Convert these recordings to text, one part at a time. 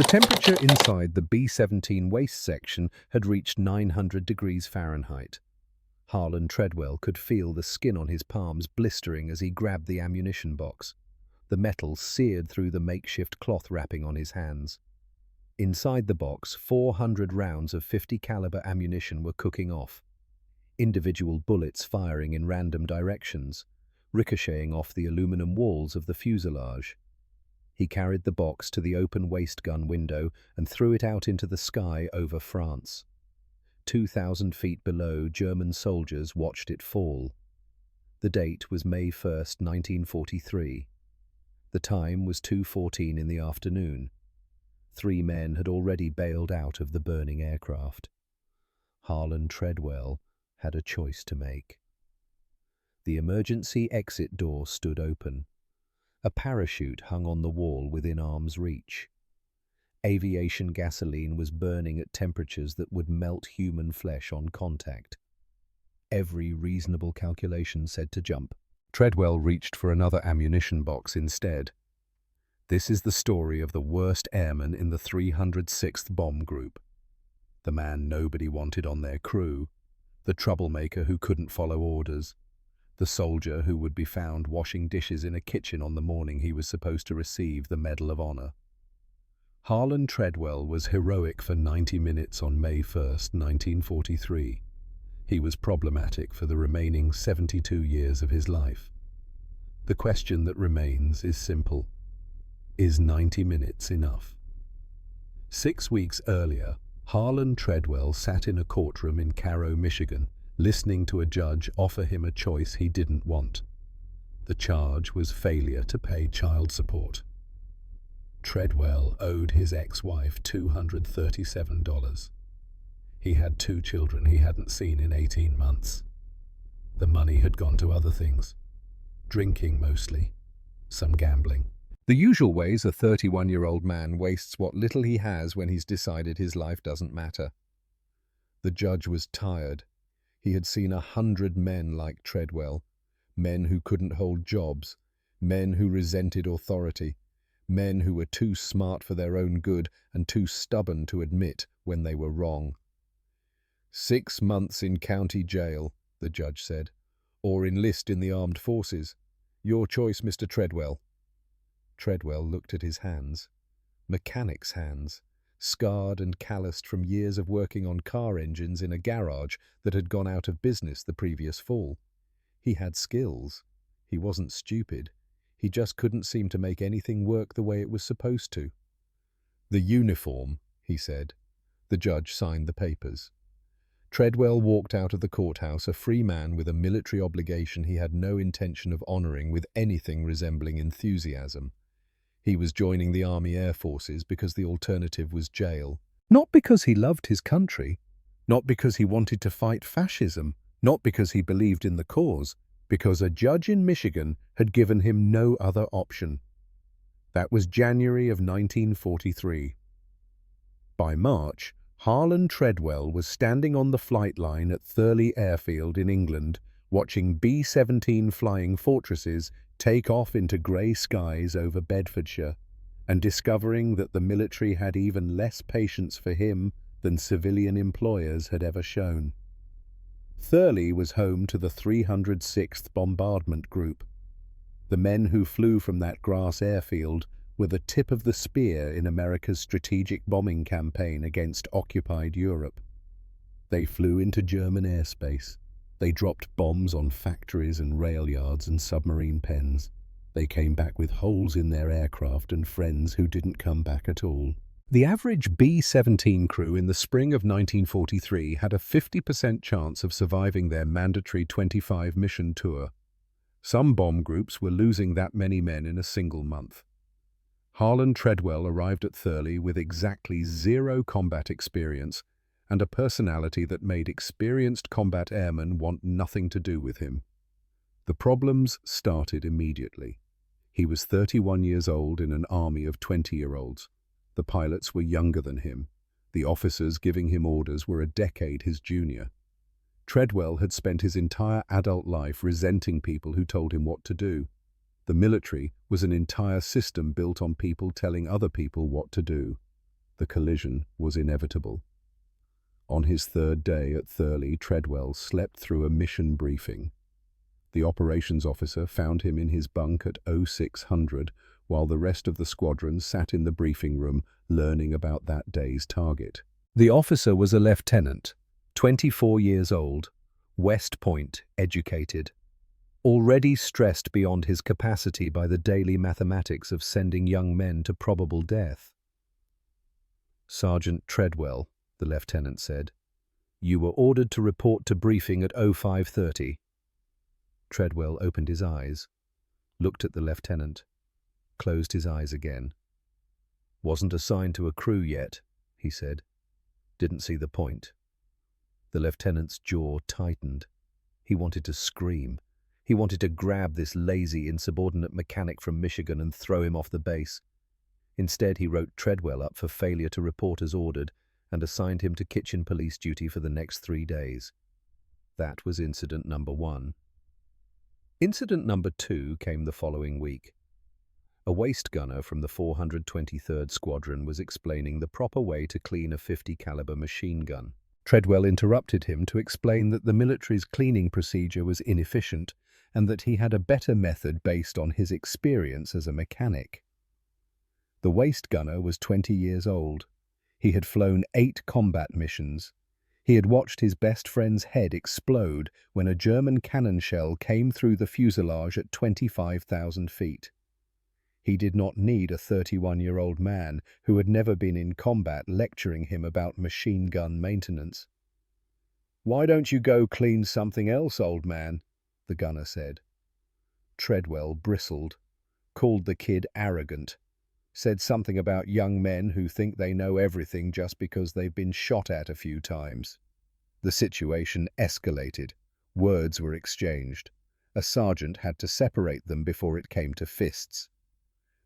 The temperature inside the B-17 waist section had reached 900 degrees Fahrenheit. Harlan Treadwell could feel the skin on his palms blistering as he grabbed the ammunition box. The metal seared through the makeshift cloth wrapping on his hands. Inside the box, 400 rounds of .50 caliber ammunition were cooking off, individual bullets firing in random directions, ricocheting off the aluminum walls of the fuselage. He carried the box to the open waist gun window and threw it out into the sky over France. 2,000 feet below, German soldiers watched it fall. The date was May 1st, 1943. The time was 2:14 in the afternoon. 3 men had already bailed out of the burning aircraft. Harlan Treadwell had a choice to make. The emergency exit door stood open. A parachute hung on the wall within arm's reach. Aviation gasoline was burning at temperatures that would melt human flesh on contact. Every reasonable calculation said to jump. Treadwell reached for another ammunition box instead. This is the story of the worst airman in the 306th Bomb Group. The man nobody wanted on their crew, the troublemaker who couldn't follow orders, the soldier who would be found washing dishes in a kitchen on the morning he was supposed to receive the Medal of Honor. Harlan Treadwell was heroic for 90 minutes on May 1st, 1943. He was problematic for the remaining 72 years of his life. The question that remains is simple. Is 90 minutes enough? 6 weeks earlier, Harlan Treadwell sat in a courtroom in Cairo, Michigan, listening to a judge offer him a choice he didn't want. The charge was failure to pay child support. Treadwell owed his ex-wife $237. He had 2 children he hadn't seen in 18 months. The money had gone to other things. Drinking mostly, some gambling. The usual ways a 31-year-old man wastes what little he has when he's decided his life doesn't matter. The judge was tired. He had seen 100 men like Treadwell, men who couldn't hold jobs, men who resented authority, men who were too smart for their own good and too stubborn to admit when they were wrong. 6 months in county jail, the judge said, or enlist in the armed forces. Your choice, Mr. Treadwell. Treadwell looked at his hands. Mechanic's hands, scarred and calloused from years of working on car engines in a garage that had gone out of business the previous fall. He had skills. He wasn't stupid. He just couldn't seem to make anything work the way it was supposed to. The uniform, he said. The judge signed the papers. Treadwell walked out of the courthouse a free man with a military obligation he had no intention of honoring with anything resembling enthusiasm. He was joining the Army Air Forces because the alternative was jail. Not because he loved his country, not because he wanted to fight fascism, not because he believed in the cause, because a judge in Michigan had given him no other option. That was January of 1943. By March, Harlan Treadwell was standing on the flight line at Thurley Airfield in England, watching B-17 Flying Fortresses take off into grey skies over Bedfordshire, and discovering that the military had even less patience for him than civilian employers had ever shown. Thurley was home to the 306th Bombardment Group. The men who flew from that grass airfield were the tip of the spear in America's strategic bombing campaign against occupied Europe. They flew into German airspace. They dropped bombs on factories and rail yards and submarine pens. They came back with holes in their aircraft and friends who didn't come back at all. The average B-17 crew in the spring of 1943 had a 50% chance of surviving their mandatory 25-mission tour. Some bomb groups were losing that many men in a single month. Harlan Treadwell arrived at Thurley with exactly 0 combat experience and a personality that made experienced combat airmen want nothing to do with him. The problems started immediately. He was 31 years old in an army of 20-year-olds. The pilots were younger than him. The officers giving him orders were a decade his junior. Treadwell had spent his entire adult life resenting people who told him what to do. The military was an entire system built on people telling other people what to do. The collision was inevitable. On his third day at Thurley, Treadwell slept through a mission briefing. The operations officer found him in his bunk at 0600, while the rest of the squadron sat in the briefing room learning about that day's target. The officer was a lieutenant, 24 years old, West Point educated, already stressed beyond his capacity by the daily mathematics of sending young men to probable death. "Sergeant Treadwell," the lieutenant said, "you were ordered to report to briefing at 0530. Treadwell opened his eyes, looked at the lieutenant, closed his eyes again. "Wasn't assigned to a crew yet," he said. "Didn't see the point." The lieutenant's jaw tightened. He wanted to scream. He wanted to grab this lazy, insubordinate mechanic from Michigan and throw him off the base. Instead, he wrote Treadwell up for failure to report as ordered and assigned him to kitchen police duty for the next 3 days. That was incident number 1. Incident number 2 came the following week. A waist gunner from the 423rd Squadron was explaining the proper way to clean a 50 caliber machine gun. Treadwell interrupted him to explain that the military's cleaning procedure was inefficient and that he had a better method based on his experience as a mechanic. The waist gunner was 20 years old. He had flown 8 combat missions. He had watched his best friend's head explode when a German cannon shell came through the fuselage at 25,000 feet. He did not need a 31-year-old man who had never been in combat lecturing him about machine gun maintenance. "Why don't you go clean something else, old man?" the gunner said. Treadwell bristled, called the kid arrogant, said something about young men who think they know everything just because they've been shot at a few times. The situation escalated. Words were exchanged. A sergeant had to separate them before it came to fists.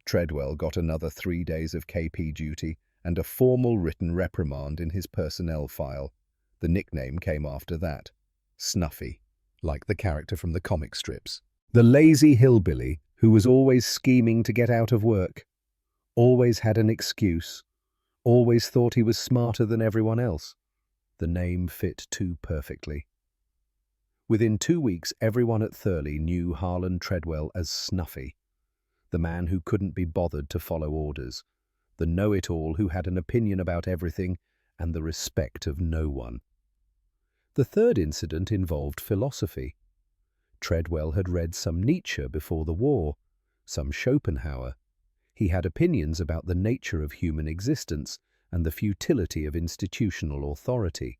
Treadwell got another 3 days of KP duty and a formal written reprimand in his personnel file. The nickname came after that, Snuffy, like the character from the comic strips. The lazy hillbilly who was always scheming to get out of work, always had an excuse, always thought he was smarter than everyone else. The name fit too perfectly. Within 2 weeks, everyone at Thurley knew Harlan Treadwell as Snuffy, the man who couldn't be bothered to follow orders, the know-it-all who had an opinion about everything and the respect of no one. The third incident involved philosophy. Treadwell had read some Nietzsche before the war, some Schopenhauer. He had opinions about the nature of human existence and the futility of institutional authority.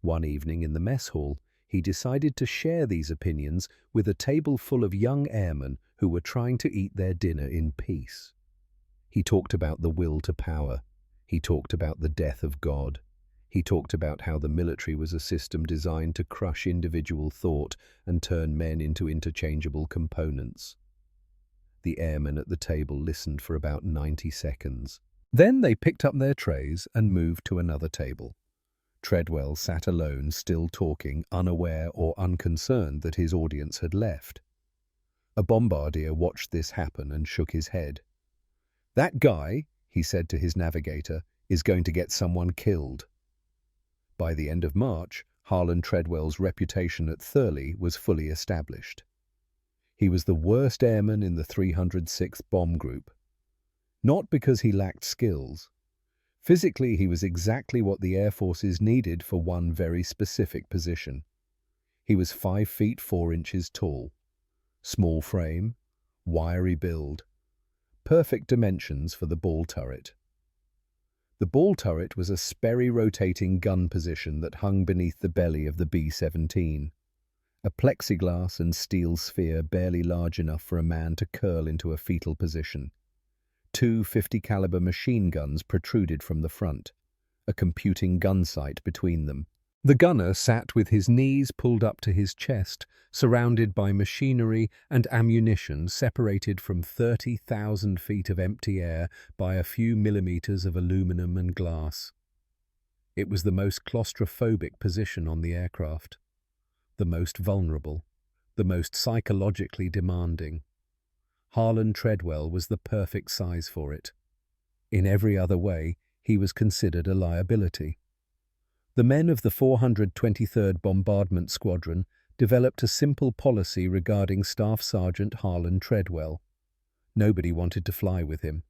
One evening in the mess hall, he decided to share these opinions with a table full of young airmen who were trying to eat their dinner in peace. He talked about the will to power. He talked about the death of God. He talked about how the military was a system designed to crush individual thought and turn men into interchangeable components. The airmen at the table listened for about 90 seconds. Then they picked up their trays and moved to another table. Treadwell sat alone, still talking, unaware or unconcerned that his audience had left. A bombardier watched this happen and shook his head. "That guy," he said to his navigator, "is going to get someone killed." By the end of March, Harlan Treadwell's reputation at Thurley was fully established. He was the worst airman in the 306th Bomb Group. Not because he lacked skills. Physically, he was exactly what the Air Forces needed for one very specific position. He was 5 feet 4 inches tall. Small frame, wiry build, perfect dimensions for the ball turret. The ball turret was a Sperry-rotating gun position that hung beneath the belly of the B-17. A plexiglass and steel sphere barely large enough for a man to curl into a fetal position. 2 50 caliber machine guns protruded from the front, a computing gun sight between them. The gunner sat with his knees pulled up to his chest, surrounded by machinery and ammunition separated from 30,000 feet of empty air by a few millimeters of aluminum and glass. It was the most claustrophobic position on the aircraft, the most vulnerable, the most psychologically demanding. Harlan Treadwell was the perfect size for it. In every other way, he was considered a liability. The men of the 423rd Bombardment Squadron developed a simple policy regarding Staff Sergeant Harlan Treadwell. Nobody wanted to fly with him.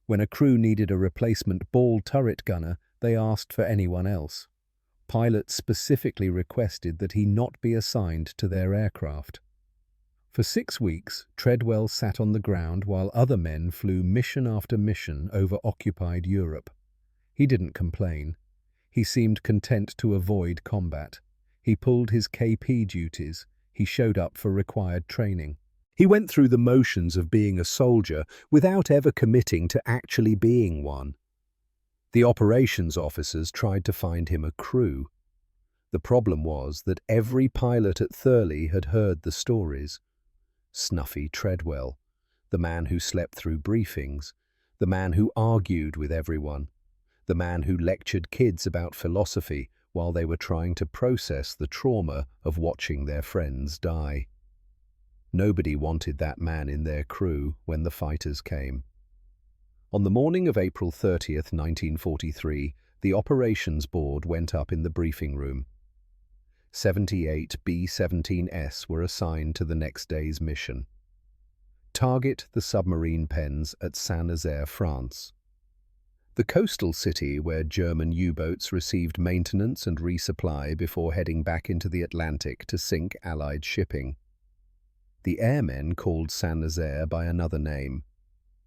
When a crew needed a replacement ball turret gunner, they asked for anyone else. Pilots specifically requested that he not be assigned to their aircraft. For 6 weeks, Treadwell sat on the ground while other men flew mission after mission over occupied Europe. He didn't complain. He seemed content to avoid combat. He pulled his KP duties. He showed up for required training. He went through the motions of being a soldier without ever committing to actually being one. The operations officers tried to find him a crew. The problem was that every pilot at Thurley had heard the stories. Snuffy Treadwell, the man who slept through briefings, the man who argued with everyone, the man who lectured kids about philosophy while they were trying to process the trauma of watching their friends die. Nobody wanted that man in their crew when the fighters came. On the morning of April 30th, 1943, the operations board went up in the briefing room. 78 B-17S were assigned to the next day's mission. Target the submarine pens at Saint-Nazaire, France. The coastal city where German U-boats received maintenance and resupply before heading back into the Atlantic to sink Allied shipping. The airmen called Saint-Nazaire by another name,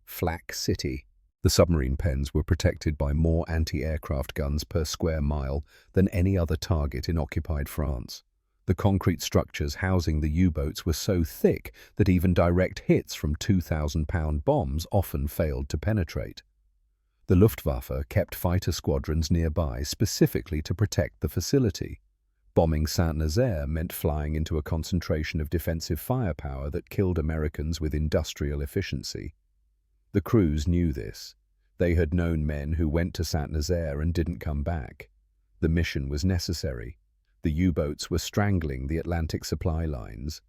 Flak City. The submarine pens were protected by more anti-aircraft guns per square mile than any other target in occupied France. The concrete structures housing the U-boats were so thick that even direct hits from 2,000-pound bombs often failed to penetrate. The Luftwaffe kept fighter squadrons nearby specifically to protect the facility. Bombing Saint-Nazaire meant flying into a concentration of defensive firepower that killed Americans with industrial efficiency. The crews knew this. They had known men who went to Saint-Nazaire and didn't come back. The mission was necessary. The U-boats were strangling the Atlantic supply lines.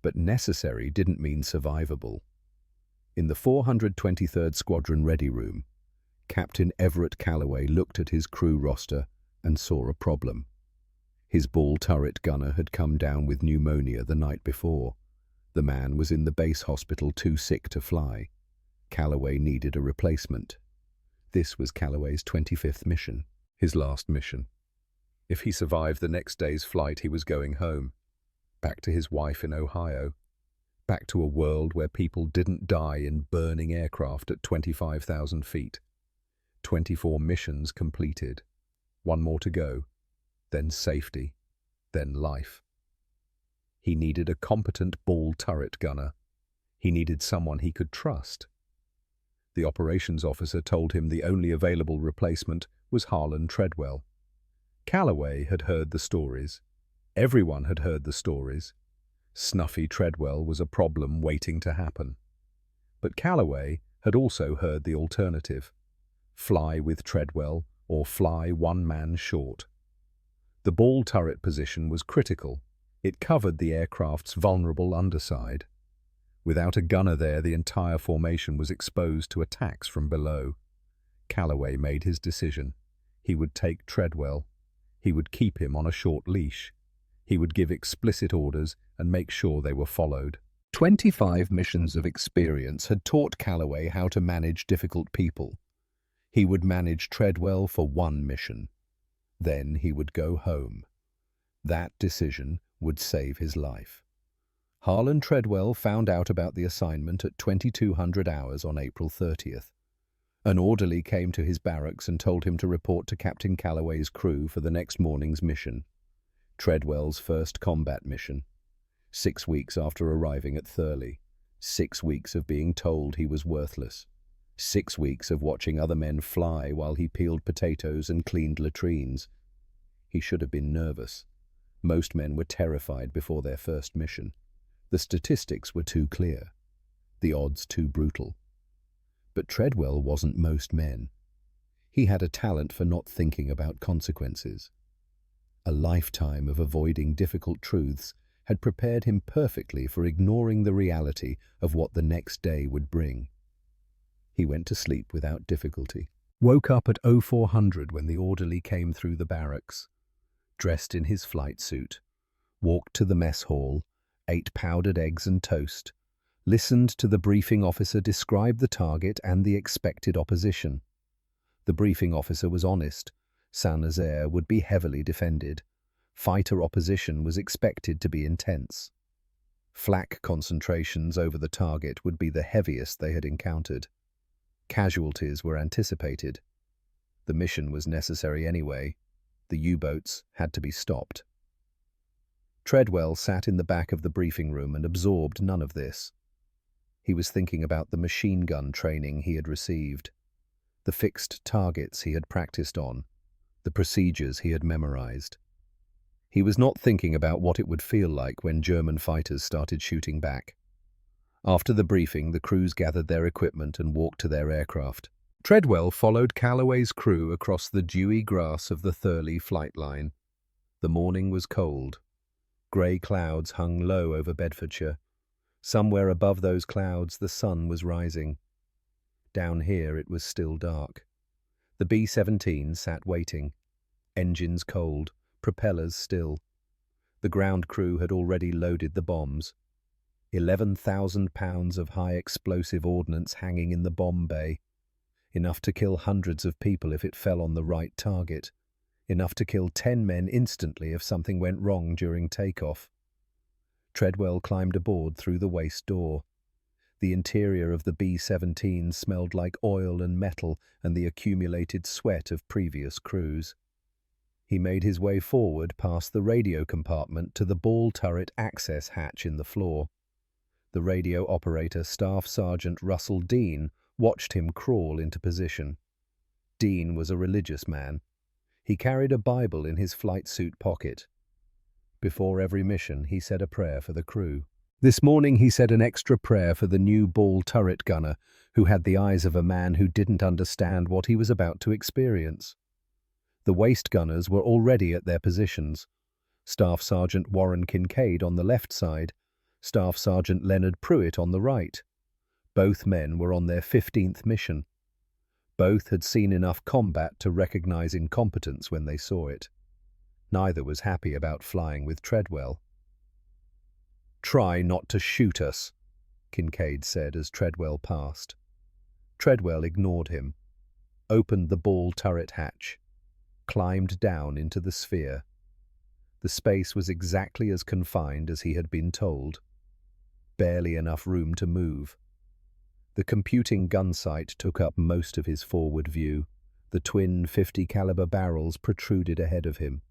But necessary didn't mean survivable. In the 423rd Squadron Ready Room, Captain Everett Calloway looked at his crew roster and saw a problem. His ball turret gunner had come down with pneumonia the night before. The man was in the base hospital too sick to fly. Calloway needed a replacement. This was Calloway's 25th mission, his last mission. If he survived the next day's flight, he was going home, back to his wife in Ohio, back to a world where people didn't die in burning aircraft at 25,000 feet. 24 missions completed, one more to go, then safety, then life. He needed a competent ball turret gunner. He needed someone he could trust. The operations officer told him the only available replacement was Harlan Treadwell. Calloway had heard the stories. Everyone had heard the stories. Snuffy Treadwell was a problem waiting to happen. But Calloway had also heard the alternative: fly with Treadwell or fly one man short. The ball turret position was critical. It covered the aircraft's vulnerable underside. Without a gunner there, the entire formation was exposed to attacks from below. Calloway made his decision. He would take Treadwell. He would keep him on a short leash. He would give explicit orders and make sure they were followed. 25 missions of experience had taught Calloway how to manage difficult people. He would manage Treadwell for one mission. Then he would go home. That decision would save his life. Harlan Treadwell found out about the assignment at 2200 hours on April 30th. An orderly came to his barracks and told him to report to Captain Calloway's crew for the next morning's mission. Treadwell's first combat mission. 6 weeks after arriving at Thurley. 6 weeks of being told he was worthless. 6 weeks of watching other men fly while he peeled potatoes and cleaned latrines. He should have been nervous. Most men were terrified before their first mission. The statistics were too clear, the odds too brutal. But Treadwell wasn't most men. He had a talent for not thinking about consequences. A lifetime of avoiding difficult truths had prepared him perfectly for ignoring the reality of what the next day would bring. He went to sleep without difficulty. Woke up at 0400 when the orderly came through the barracks, dressed in his flight suit, walked to the mess hall, ate powdered eggs and toast, listened to the briefing officer describe the target and the expected opposition. The briefing officer was honest. Saint-Nazaire would be heavily defended. Fighter opposition was expected to be intense. Flak concentrations over the target would be the heaviest they had encountered. Casualties were anticipated. The mission was necessary anyway. The U-boats had to be stopped. Treadwell sat in the back of the briefing room and absorbed none of this. He was thinking about the machine gun training he had received, the fixed targets he had practiced on, the procedures he had memorized. He was not thinking about what it would feel like when German fighters started shooting back. After the briefing, the crews gathered their equipment and walked to their aircraft. Treadwell followed Calloway's crew across the dewy grass of the Thurley flight line. The morning was cold. Grey clouds hung low over Bedfordshire. Somewhere above those clouds, the sun was rising. Down here, it was still dark. The B-17 sat waiting. Engines cold, propellers still. The ground crew had already loaded the bombs. 11,000 pounds of high explosive ordnance hanging in the bomb bay. Enough to kill hundreds of people if it fell on the right target. Enough to kill 10 men instantly if something went wrong during takeoff. Treadwell climbed aboard through the waste door. The interior of the B-17 smelled like oil and metal and the accumulated sweat of previous crews. He made his way forward past the radio compartment to the ball turret access hatch in the floor. The radio operator, Staff Sergeant Russell Dean, watched him crawl into position. Dean was a religious man. He carried a Bible in his flight suit pocket. Before every mission, he said a prayer for the crew. This morning he said an extra prayer for the new ball turret gunner, who had the eyes of a man who didn't understand what he was about to experience. The waist gunners were already at their positions. Staff Sergeant Warren Kincaid on the left side, Staff Sergeant Leonard Pruitt on the right. Both men were on their 15th mission. Both had seen enough combat to recognize incompetence when they saw it. Neither was happy about flying with Treadwell. "Try not to shoot us," Kincaid said as Treadwell passed. Treadwell ignored him, opened the ball turret hatch, climbed down into the sphere. The space was exactly as confined as he had been told. Barely enough room to move. The computing gun sight took up most of his forward view. The twin 50 caliber barrels protruded ahead of him.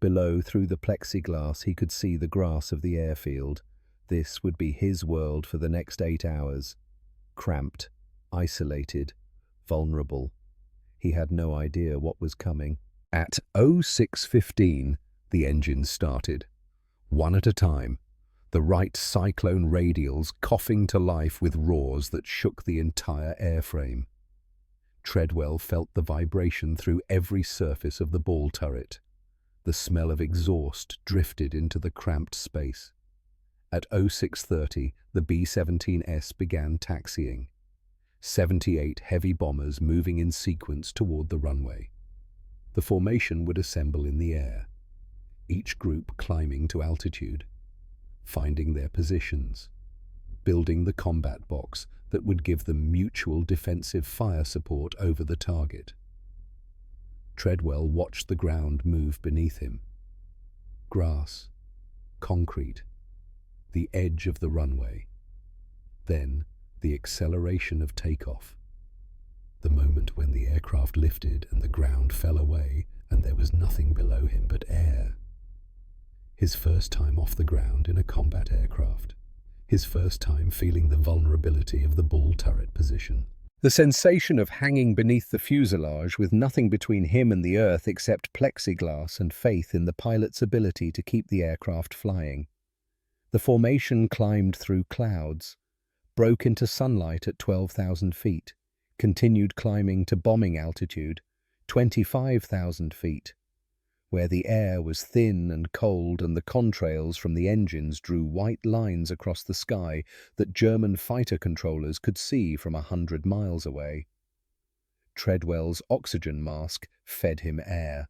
Below, through the plexiglass, he could see the grass of the airfield. This would be his world for the next 8 hours. Cramped, isolated, vulnerable. He had no idea what was coming. At 06:15, the engines started. One at a time, the Wright Cyclone radials coughing to life with roars that shook the entire airframe. Treadwell felt the vibration through every surface of the ball turret. The smell of exhaust drifted into the cramped space. At 06:30, the B-17S began taxiing. 78 heavy bombers moving in sequence toward the runway. The formation would assemble in the air, each group climbing to altitude, finding their positions, building the combat box that would give them mutual defensive fire support over the target. Treadwell watched the ground move beneath him. Grass, concrete, the edge of the runway. Then the acceleration of takeoff. The moment when the aircraft lifted and the ground fell away and there was nothing below him but air. His first time off the ground in a combat aircraft. His first time feeling the vulnerability of the ball turret position. The sensation of hanging beneath the fuselage with nothing between him and the earth except plexiglass and faith in the pilot's ability to keep the aircraft flying. The formation climbed through clouds, broke into sunlight at 12,000 feet, continued climbing to bombing altitude, 25,000 feet, where the air was thin and cold and the contrails from the engines drew white lines across the sky that German fighter controllers could see from 100 miles away. Treadwell's oxygen mask fed him air.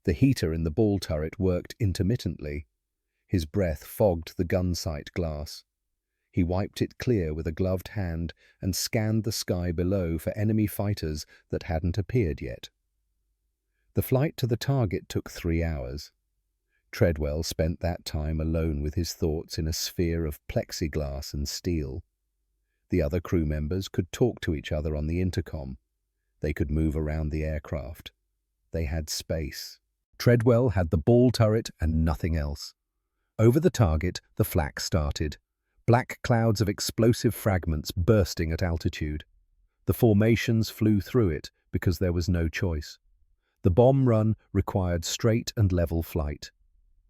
The heater in the ball turret worked intermittently. His breath fogged the gun sight glass. He wiped it clear with a gloved hand and scanned the sky below for enemy fighters that hadn't appeared yet. The flight to the target took 3 hours. Treadwell spent that time alone with his thoughts in a sphere of plexiglass and steel. The other crew members could talk to each other on the intercom. They could move around the aircraft. They had space. Treadwell had the ball turret and nothing else. Over the target, the flak started. Black clouds of explosive fragments bursting at altitude. The formations flew through it because there was no choice. The bomb run required straight and level flight.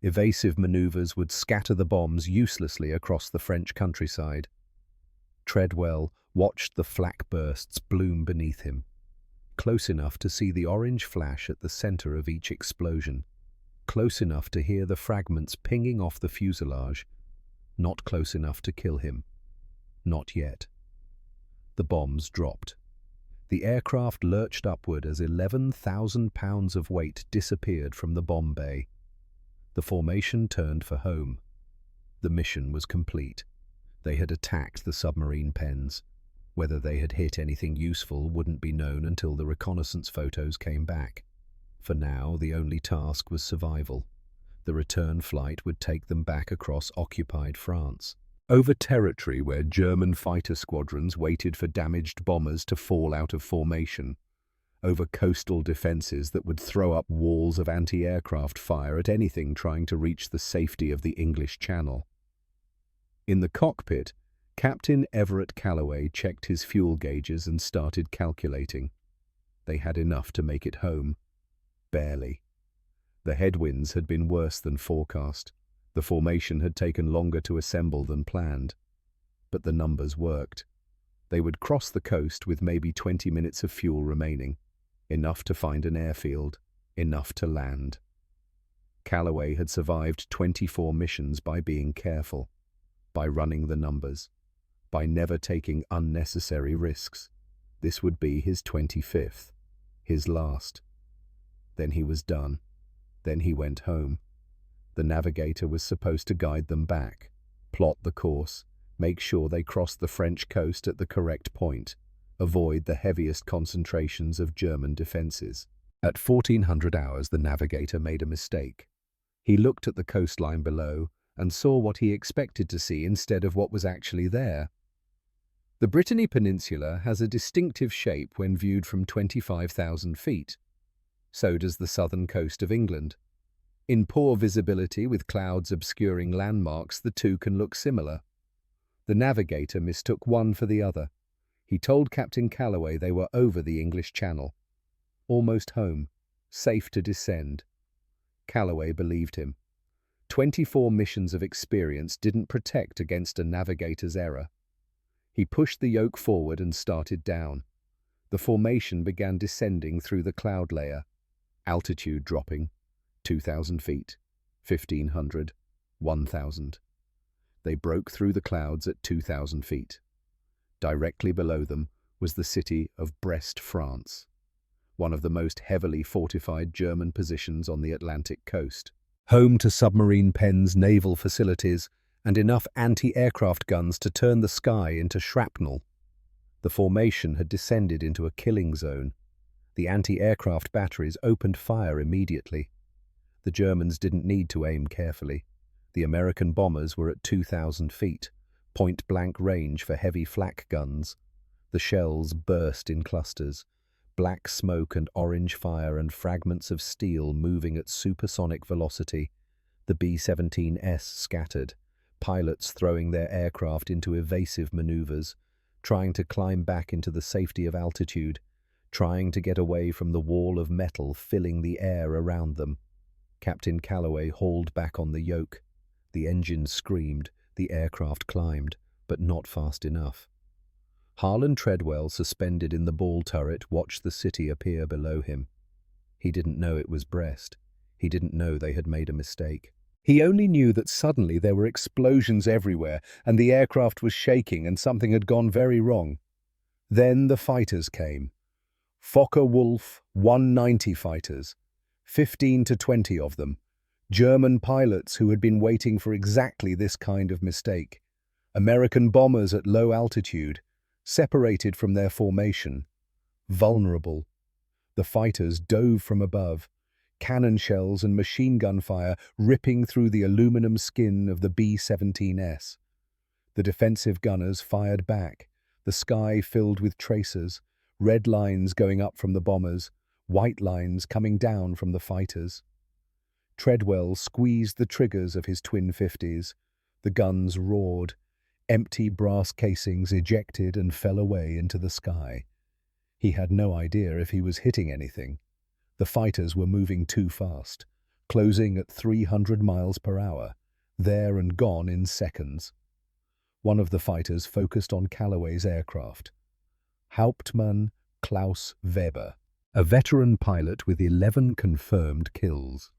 Evasive maneuvers would scatter the bombs uselessly across the French countryside. Treadwell watched the flak bursts bloom beneath him, close enough to see the orange flash at the center of each explosion, close enough to hear the fragments pinging off the fuselage, not close enough to kill him. Not yet. The bombs dropped. The aircraft lurched upward as 11,000 pounds of weight disappeared from the bomb bay. The formation turned for home. The mission was complete. They had attacked the submarine pens. Whether they had hit anything useful wouldn't be known until the reconnaissance photos came back. For now, the only task was survival. The return flight would take them back across occupied France, over territory where German fighter squadrons waited for damaged bombers to fall out of formation, over coastal defences that would throw up walls of anti-aircraft fire at anything trying to reach the safety of the English Channel. In the cockpit, Captain Everett Calloway checked his fuel gauges and started calculating. They had enough to make it home. Barely. The headwinds had been worse than forecast. The formation had taken longer to assemble than planned. But the numbers worked. They would cross the coast with maybe 20 minutes of fuel remaining. Enough to find an airfield. Enough to land. Calloway had survived 24 missions by being careful, by running the numbers, by never taking unnecessary risks. This would be his 25th, his last. Then he was done. Then he went home. The navigator was supposed to guide them back, plot the course, make sure they crossed the French coast at the correct point, avoid the heaviest concentrations of German defences. At 1400 hours, the navigator made a mistake. He looked at the coastline below and saw what he expected to see instead of what was actually there. The Brittany Peninsula has a distinctive shape when viewed from 25,000 feet. So does the southern coast of England. In poor visibility with clouds obscuring landmarks, the two can look similar. The navigator mistook one for the other. He told Captain Calloway they were over the English Channel. Almost home, safe to descend. Calloway believed him. 24 missions of experience didn't protect against a navigator's error. He pushed the yoke forward and started down. The formation began descending through the cloud layer. Altitude dropping. 2,000 feet, 1,500, 1,000. They broke through the clouds at 2,000 feet. Directly below them was the city of Brest, France, one of the most heavily fortified German positions on the Atlantic coast, home to submarine pens, naval facilities, and enough anti-aircraft guns to turn the sky into shrapnel. The formation had descended into a killing zone. The anti-aircraft batteries opened fire immediately. The Germans didn't need to aim carefully. The American bombers were at 2,000 feet, point-blank range for heavy flak guns. The shells burst in clusters, black smoke and orange fire and fragments of steel moving at supersonic velocity. The B-17S scattered, pilots throwing their aircraft into evasive maneuvers, trying to climb back into the safety of altitude, trying to get away from the wall of metal filling the air around them. Captain Calloway hauled back on the yoke. The engine screamed, the aircraft climbed, but not fast enough. Harlan Treadwell, suspended in the ball turret, watched the city appear below him. He didn't know it was Brest. He didn't know they had made a mistake. He only knew that suddenly there were explosions everywhere and the aircraft was shaking and something had gone very wrong. Then the fighters came. Focke-Wulf 190 fighters, 15 to 20 of them, German pilots who had been waiting for exactly this kind of mistake. American bombers at low altitude, separated from their formation, vulnerable. The fighters dove from above, cannon shells and machine gun fire ripping through the aluminum skin of the B-17S. The defensive gunners fired back, the sky filled with tracers, red lines going up from the bombers, white lines coming down from the fighters. Treadwell squeezed the triggers of his twin 50s. The guns roared. Empty brass casings ejected and fell away into the sky. He had no idea if he was hitting anything. The fighters were moving too fast, closing at 300 miles per hour, there and gone in seconds. One of the fighters focused on Callaway's aircraft. Hauptmann Klaus Weber, a veteran pilot with 11 confirmed kills.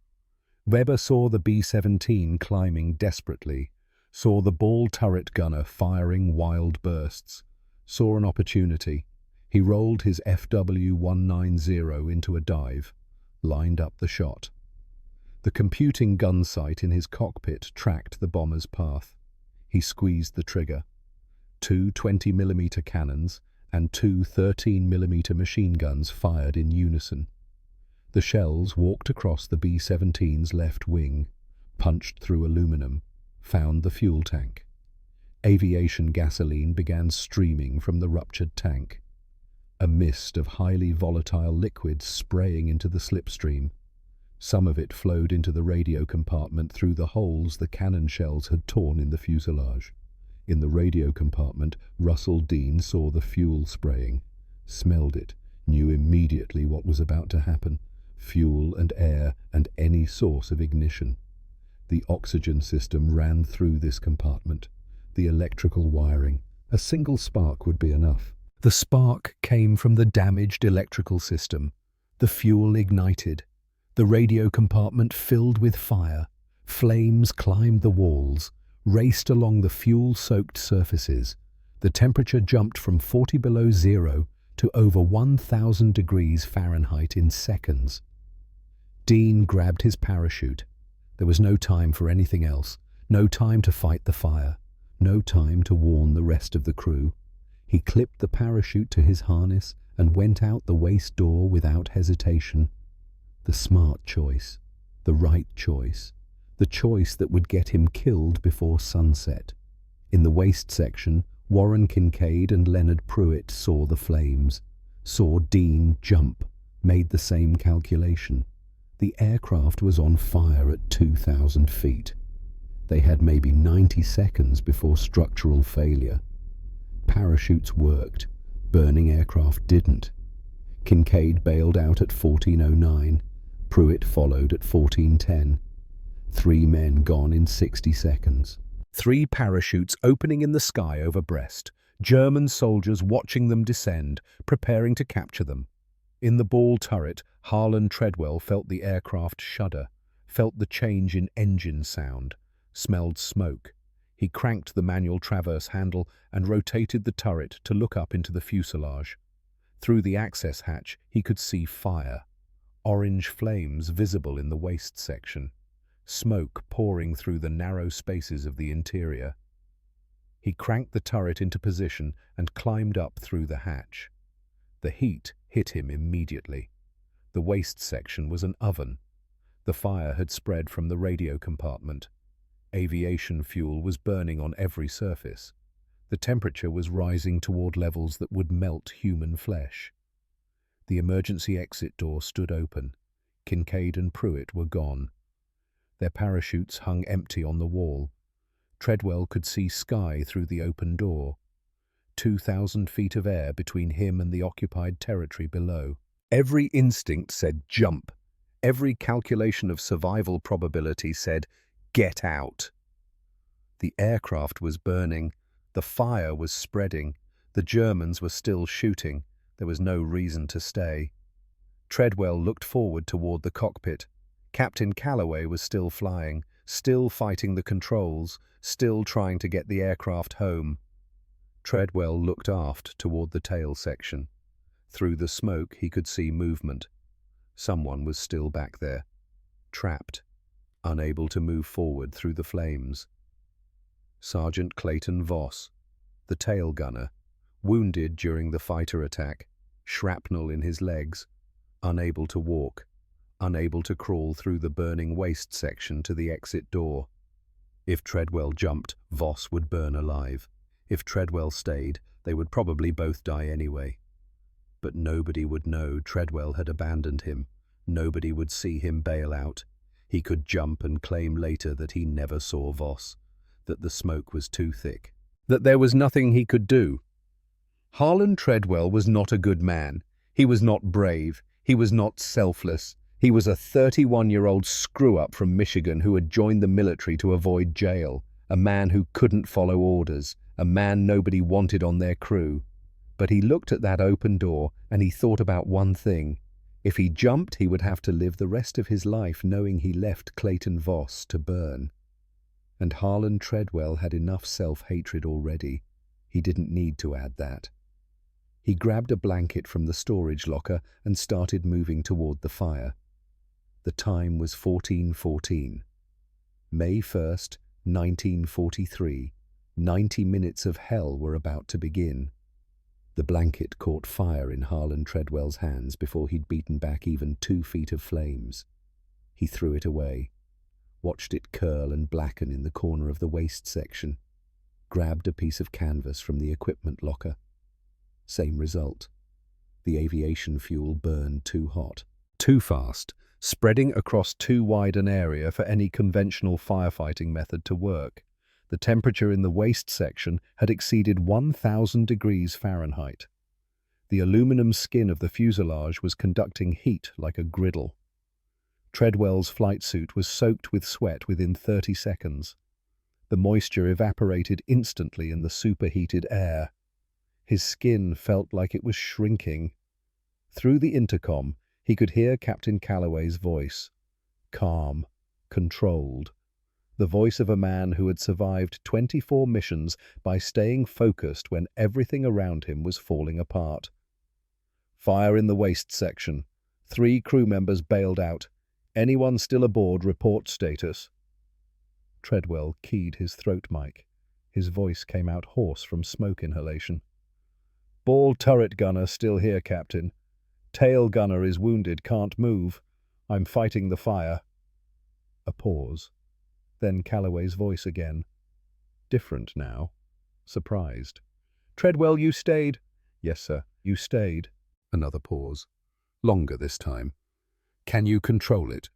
Weber saw the B-17 climbing desperately, saw the ball turret gunner firing wild bursts, saw an opportunity. He rolled his FW190 into a dive, lined up the shot. The computing gun sight in his cockpit tracked the bomber's path. He squeezed the trigger. Two 20mm cannons and two 13mm machine guns fired in unison. The shells walked across the B-17's left wing, punched through aluminum, found the fuel tank. Aviation gasoline began streaming from the ruptured tank. A mist of highly volatile liquid spraying into the slipstream. Some of it flowed into the radio compartment through the holes the cannon shells had torn in the fuselage. In the radio compartment, Russell Dean saw the fuel spraying, smelled it, knew immediately what was about to happen. Fuel and air and any source of ignition. The oxygen system ran through this compartment. The electrical wiring. A single spark would be enough. The spark came from the damaged electrical system. The fuel ignited. The radio compartment filled with fire. Flames climbed the walls, raced along the fuel-soaked surfaces. The temperature jumped from 40 below zero to over 1,000 degrees Fahrenheit in seconds. Dean grabbed his parachute. There was no time for anything else, no time to fight the fire, no time to warn the rest of the crew. He clipped the parachute to his harness and went out the waist door without hesitation. The smart choice, the right choice, the choice that would get him killed before sunset. In the waist section, Warren Kincaid and Leonard Pruitt saw the flames, saw Dean jump, made the same calculation. The aircraft was on fire at 2,000 feet. They had maybe 90 seconds before structural failure. Parachutes worked, burning aircraft didn't. Kincaid bailed out at 14:09, Pruitt followed at 14:10. 3 men gone in 60 seconds. 3 parachutes opening in the sky over Brest, German soldiers watching them descend, preparing to capture them. In the ball turret, Harlan Treadwell felt the aircraft shudder, felt the change in engine sound, smelled smoke. He cranked the manual traverse handle and rotated the turret to look up into the fuselage. Through the access hatch, he could see fire, orange flames visible in the waist section, smoke pouring through the narrow spaces of the interior. He cranked the turret into position and climbed up through the hatch. The heat hit him immediately. The waist section was an oven. The fire had spread from the radio compartment. Aviation fuel was burning on every surface. The temperature was rising toward levels that would melt human flesh. The emergency exit door stood open. Kincaid and Pruitt were gone. Their parachutes hung empty on the wall. Treadwell could see sky through the open door. 2,000 feet of air between him and the occupied territory below. Every instinct said jump. Every calculation of survival probability said get out. The aircraft was burning. The fire was spreading. The Germans were still shooting. There was no reason to stay. Treadwell looked forward toward the cockpit. Captain Callaway was still flying, still fighting the controls, still trying to get the aircraft home. Treadwell looked aft toward the tail section. Through the smoke, he could see movement. Someone was still back there, trapped, unable to move forward through the flames. Sergeant Clayton Voss, the tail gunner, wounded during the fighter attack, shrapnel in his legs, unable to walk, unable to crawl through the burning waste section to the exit door. If Treadwell jumped, Voss would burn alive. If Treadwell stayed, they would probably both die anyway. But nobody would know Treadwell had abandoned him. Nobody would see him bail out. He could jump and claim later that he never saw Voss, that the smoke was too thick, that there was nothing he could do. Harlan Treadwell was not a good man. He was not brave. He was not selfless. He was a 31-year-old screw-up from Michigan who had joined the military to avoid jail, a man who couldn't follow orders, a man nobody wanted on their crew. But he looked at that open door and he thought about one thing. If he jumped, he would have to live the rest of his life knowing he left Clayton Voss to burn. And Harlan Treadwell had enough self-hatred already. He didn't need to add that. He grabbed a blanket from the storage locker and started moving toward the fire. The time was 14:14. May 1st, 1943. 90 minutes of hell were about to begin. The blanket caught fire in Harlan Treadwell's hands before he'd beaten back even 2 feet of flames. He threw it away, watched it curl and blacken in the corner of the waste section, grabbed a piece of canvas from the equipment locker. Same result. The aviation fuel burned too hot, too fast, spreading across too wide an area for any conventional firefighting method to work. The temperature in the waste section had exceeded 1,000 degrees Fahrenheit. The aluminum skin of the fuselage was conducting heat like a griddle. Treadwell's flight suit was soaked with sweat within 30 seconds. The moisture evaporated instantly in the superheated air. His skin felt like it was shrinking. Through the intercom, he could hear Captain Calloway's voice. Calm, controlled. The voice of a man who had survived 24 missions by staying focused when everything around him was falling apart. Fire in the waste section. 3 crew members bailed out. Anyone still aboard, report status. Treadwell keyed his throat mic. His voice came out hoarse from smoke inhalation. Ball turret gunner still here, Captain. Tail gunner is wounded, can't move. I'm fighting the fire. A pause. Then Calloway's voice again. Different now. Surprised. Treadwell, you stayed? Yes, sir. You stayed. Another pause. Longer this time. Can you control it?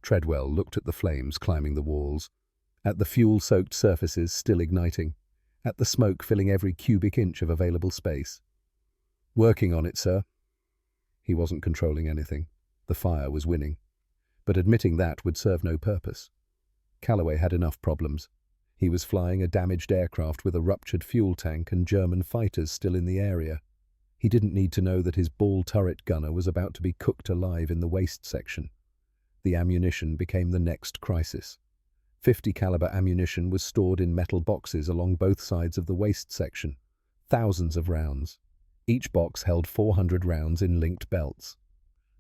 Treadwell looked at the flames climbing the walls, at the fuel-soaked surfaces still igniting, at the smoke filling every cubic inch of available space. Working on it, sir. He wasn't controlling anything. The fire was winning. But admitting that would serve no purpose. Calloway had enough problems. He was flying a damaged aircraft with a ruptured fuel tank and German fighters still in the area. He didn't need to know that his ball turret gunner was about to be cooked alive in the waste section. The ammunition became the next crisis. .50 caliber ammunition was stored in metal boxes along both sides of the waste section. Thousands of rounds. Each box held 400 rounds in linked belts.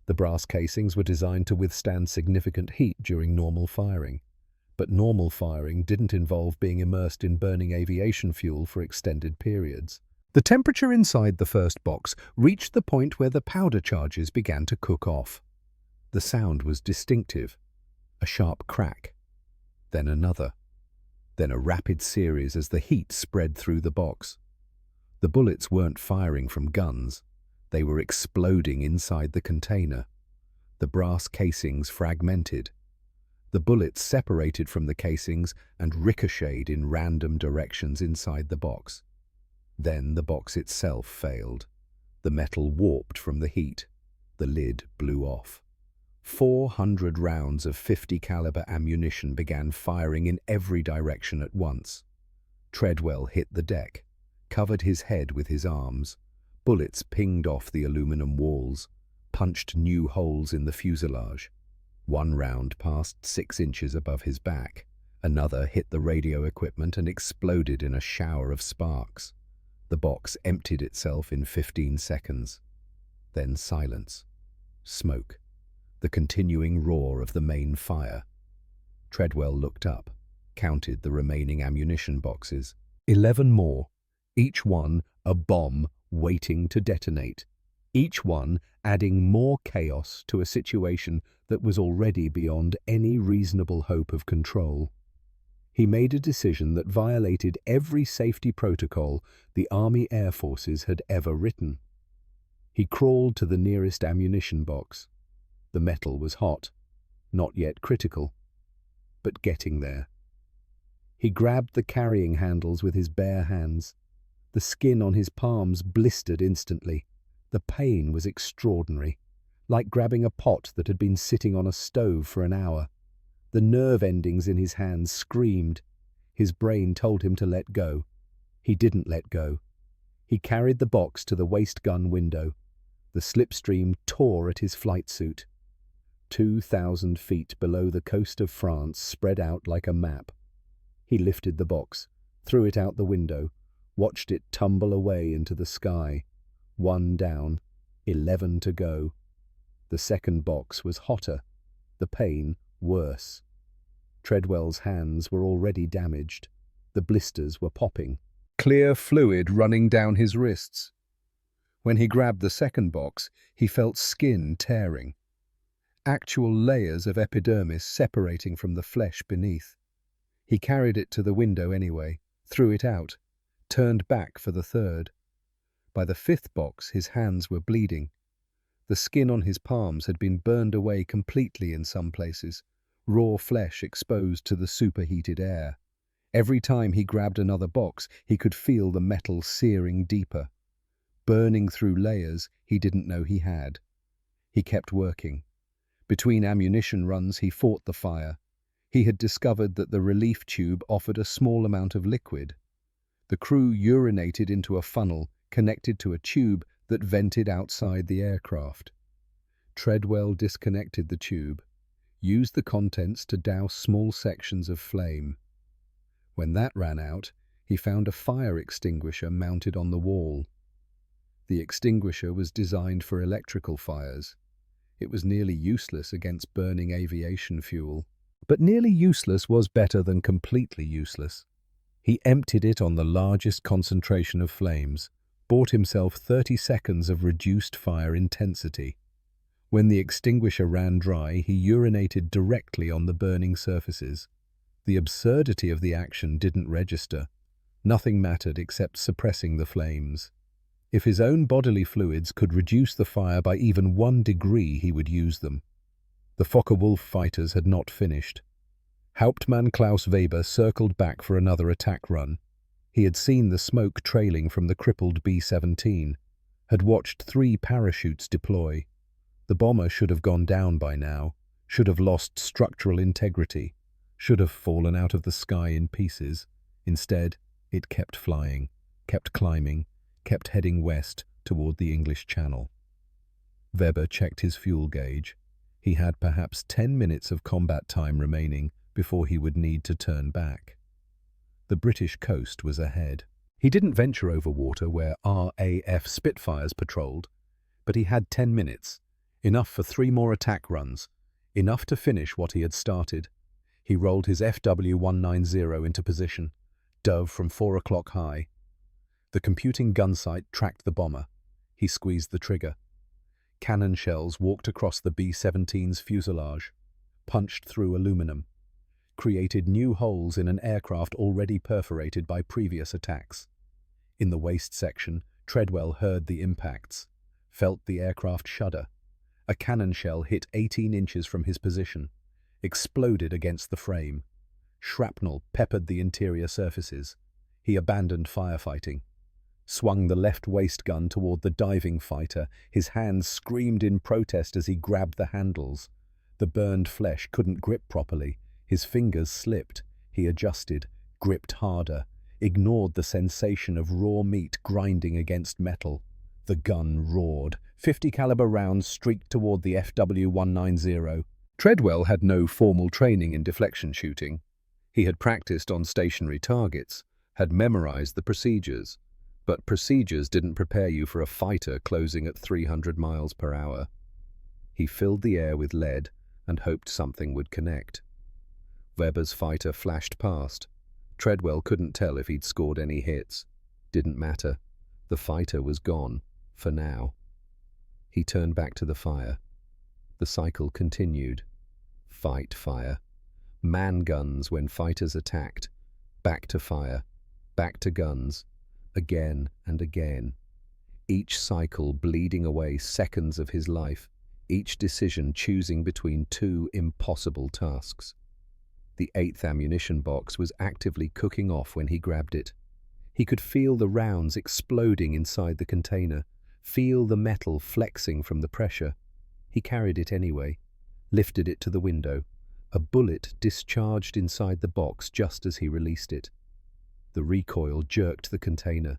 The brass casings were designed to withstand significant heat during normal firing. But normal firing didn't involve being immersed in burning aviation fuel for extended periods. The temperature inside the first box reached the point where the powder charges began to cook off. The sound was distinctive. A sharp crack. Then another. Then a rapid series as the heat spread through the box. The bullets weren't firing from guns. They were exploding inside the container. The brass casings fragmented. The bullets separated from the casings and ricocheted in random directions inside the box. Then the box itself failed. The metal warped from the heat. The lid blew off. 400 rounds of .50 caliber ammunition began firing in every direction at once. Treadwell hit the deck, covered his head with his arms. Bullets pinged off the aluminum walls, punched new holes in the fuselage. One round passed 6 inches above his back. Another hit the radio equipment and exploded in a shower of sparks. The box emptied itself in 15 seconds. Then silence. Smoke. The continuing roar of the main fire. Treadwell looked up, counted the remaining ammunition boxes. 11 more, each one a bomb waiting to detonate. Each one adding more chaos to a situation that was already beyond any reasonable hope of control. He made a decision that violated every safety protocol the Army Air Forces had ever written. He crawled to the nearest ammunition box. The metal was hot, not yet critical, but getting there. He grabbed the carrying handles with his bare hands. The skin on his palms blistered instantly. The pain was extraordinary, like grabbing a pot that had been sitting on a stove for an hour. The nerve endings in his hands screamed. His brain told him to let go. He didn't let go. He carried the box to the waist gun window. The slipstream tore at his flight suit. 2,000 feet below the coast of France spread out like a map. He lifted the box, threw it out the window, watched it tumble away into the sky. 1 down, 11 to go. The second box was hotter, the pain worse. Treadwell's hands were already damaged. The blisters were popping. Clear fluid running down his wrists. When he grabbed the second box, he felt skin tearing. Actual layers of epidermis separating from the flesh beneath. He carried it to the window anyway, threw it out, turned back for the third. By the fifth box, his hands were bleeding. The skin on his palms had been burned away completely in some places, raw flesh exposed to the superheated air. Every time he grabbed another box, he could feel the metal searing deeper, burning through layers he didn't know he had. He kept working. Between ammunition runs, he fought the fire. He had discovered that the relief tube offered a small amount of liquid. The crew urinated into a funnel connected to a tube that vented outside the aircraft. Treadwell disconnected the tube, used the contents to douse small sections of flame. When that ran out, he found a fire extinguisher mounted on the wall. The extinguisher was designed for electrical fires. It was nearly useless against burning aviation fuel. But nearly useless was better than completely useless. He emptied it on the largest concentration of flames, bought himself 30 seconds of reduced fire intensity. When the extinguisher ran dry, he urinated directly on the burning surfaces. The absurdity of the action didn't register. Nothing mattered except suppressing the flames. If his own bodily fluids could reduce the fire by even 1 degree, he would use them. The Focke-Wulf fighters had not finished. Hauptmann Klaus Weber circled back for another attack run. He had seen the smoke trailing from the crippled B-17, had watched 3 parachutes deploy. The bomber should have gone down by now, should have lost structural integrity, should have fallen out of the sky in pieces. Instead, it kept flying, kept climbing, kept heading west toward the English Channel. Weber checked his fuel gauge. He had perhaps 10 minutes of combat time remaining before he would need to turn back. The British coast was ahead. He didn't venture over water where RAF Spitfires patrolled, but he had 10 minutes, enough for 3 more attack runs, enough to finish what he had started. He rolled his FW190 into position, dove from 4 o'clock high. The computing gun sight tracked the bomber. He squeezed the trigger. Cannon shells walked across the B-17's fuselage, punched through aluminum, created new holes in an aircraft already perforated by previous attacks. In the waist section, Treadwell heard the impacts, felt the aircraft shudder. A cannon shell hit 18 inches from his position, exploded against the frame. Shrapnel peppered the interior surfaces. He abandoned firefighting. Swung the left waist gun toward the diving fighter. His hands screamed in protest as he grabbed the handles. The burned flesh couldn't grip properly. His fingers slipped. He adjusted, gripped harder, ignored the sensation of raw meat grinding against metal. The gun roared. 50 caliber rounds streaked toward the FW190. Treadwell had no formal training in deflection shooting. He had practiced on stationary targets, had memorized the procedures. but procedures didn't prepare you for a fighter closing at 300 miles per hour. He filled the air with lead and hoped something would connect. Weber's fighter flashed past. Treadwell couldn't tell if he'd scored any hits. Didn't matter. The fighter was gone, for now. He turned back to the fire. The cycle continued. Fight, fire. Man guns when fighters attacked. Back to fire. Back to guns. Again and again. Each cycle bleeding away seconds of his life. Each decision choosing between two impossible tasks. The 8th ammunition box was actively cooking off when he grabbed it. He could feel the rounds exploding inside the container, feel the metal flexing from the pressure. He carried it anyway, lifted it to the window. A bullet discharged inside the box just as he released it. The recoil jerked the container.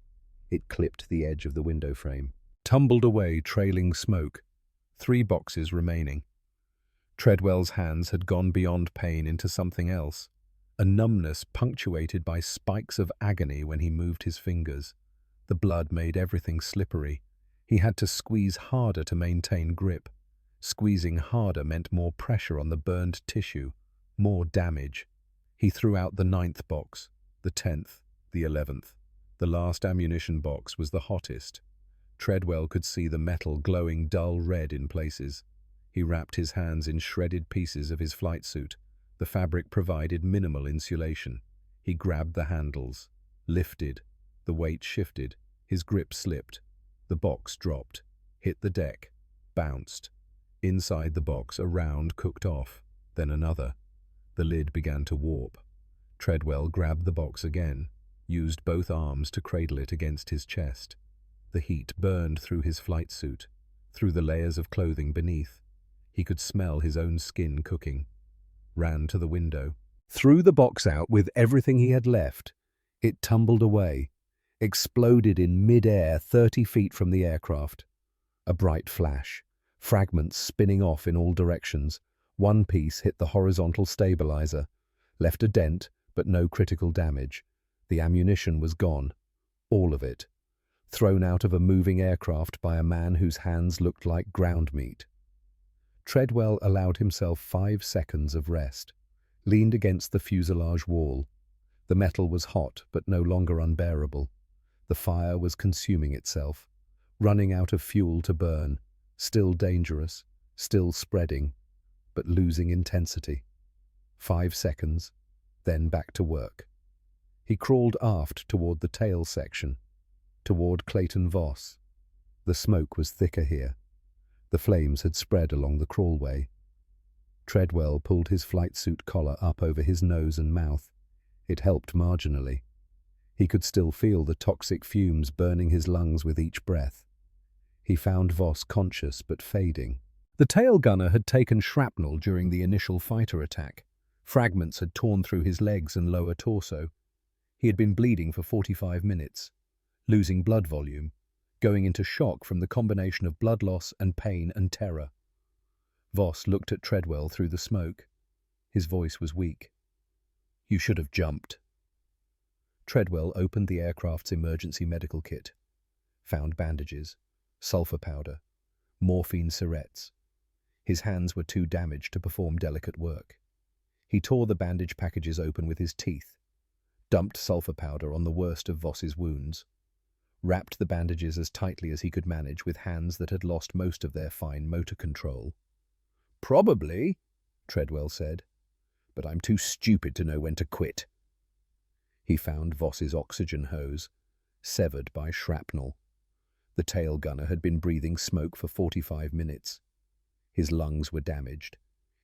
It clipped the edge of the window frame. Tumbled away, trailing smoke. 3 boxes remaining. Treadwell's hands had gone beyond pain into something else, a numbness punctuated by spikes of agony when he moved his fingers. The blood made everything slippery. He had to squeeze harder to maintain grip. Squeezing harder meant more pressure on the burned tissue, more damage. He threw out the 9th box, the 10th, the 11th. The last ammunition box was the hottest. Treadwell could see the metal glowing dull red in places. He wrapped his hands in shredded pieces of his flight suit. The fabric provided minimal insulation. He grabbed the handles, lifted. The weight shifted. His grip slipped. The box dropped, hit the deck, bounced. Inside the box, a round cooked off, then another. The lid began to warp. Treadwell grabbed the box again, used both arms to cradle it against his chest. The heat burned through his flight suit, through the layers of clothing beneath. He could smell his own skin cooking. Ran to the window. Threw the box out with everything he had left. It tumbled away, exploded in mid-air 30 feet from the aircraft. A bright flash, fragments spinning off in all directions. One piece hit the horizontal stabilizer, left a dent but no critical damage. The ammunition was gone, all of it, thrown out of a moving aircraft by a man whose hands looked like ground meat. Treadwell allowed himself 5 seconds of rest, leaned against the fuselage wall. The metal was hot but no longer unbearable. The fire was consuming itself, running out of fuel to burn, still dangerous, still spreading, but losing intensity. 5 seconds, then back to work. He crawled aft toward the tail section, toward Clayton Voss. The smoke was thicker here. The flames had spread along the crawlway. Treadwell pulled his flight suit collar up over his nose and mouth. It helped marginally. He could still feel the toxic fumes burning his lungs with each breath. He found Voss conscious but fading. The tail gunner had taken shrapnel during the initial fighter attack. Fragments had torn through his legs and lower torso. He had been bleeding for 45 minutes, losing blood volume, going into shock from the combination of blood loss and pain and terror. Voss looked at Treadwell through the smoke. His voice was weak. "You should have jumped." Treadwell opened the aircraft's emergency medical kit, found bandages, sulfur powder, morphine syrettes. His hands were too damaged to perform delicate work. He tore the bandage packages open with his teeth, dumped sulfur powder on the worst of Voss's wounds, wrapped the bandages as tightly as he could manage with hands that had lost most of their fine motor control. "Probably," Treadwell said, "but I'm too stupid to know when to quit." He found Voss's oxygen hose, severed by shrapnel. The tail gunner had been breathing smoke for 45 minutes. His lungs were damaged,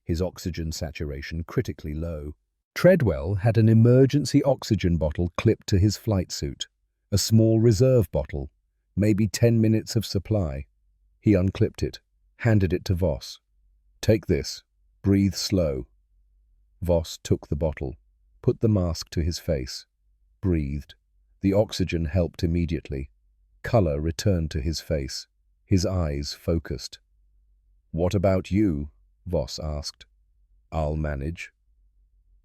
his oxygen saturation critically low. Treadwell had an emergency oxygen bottle clipped to his flight suit, a small reserve bottle, maybe 10 minutes of supply. He unclipped it, handed it to Voss. "Take this. Breathe slow." Voss took the bottle, put the mask to his face, breathed. The oxygen helped immediately. Color returned to his face. His eyes focused. "What about you?" Voss asked. "I'll manage."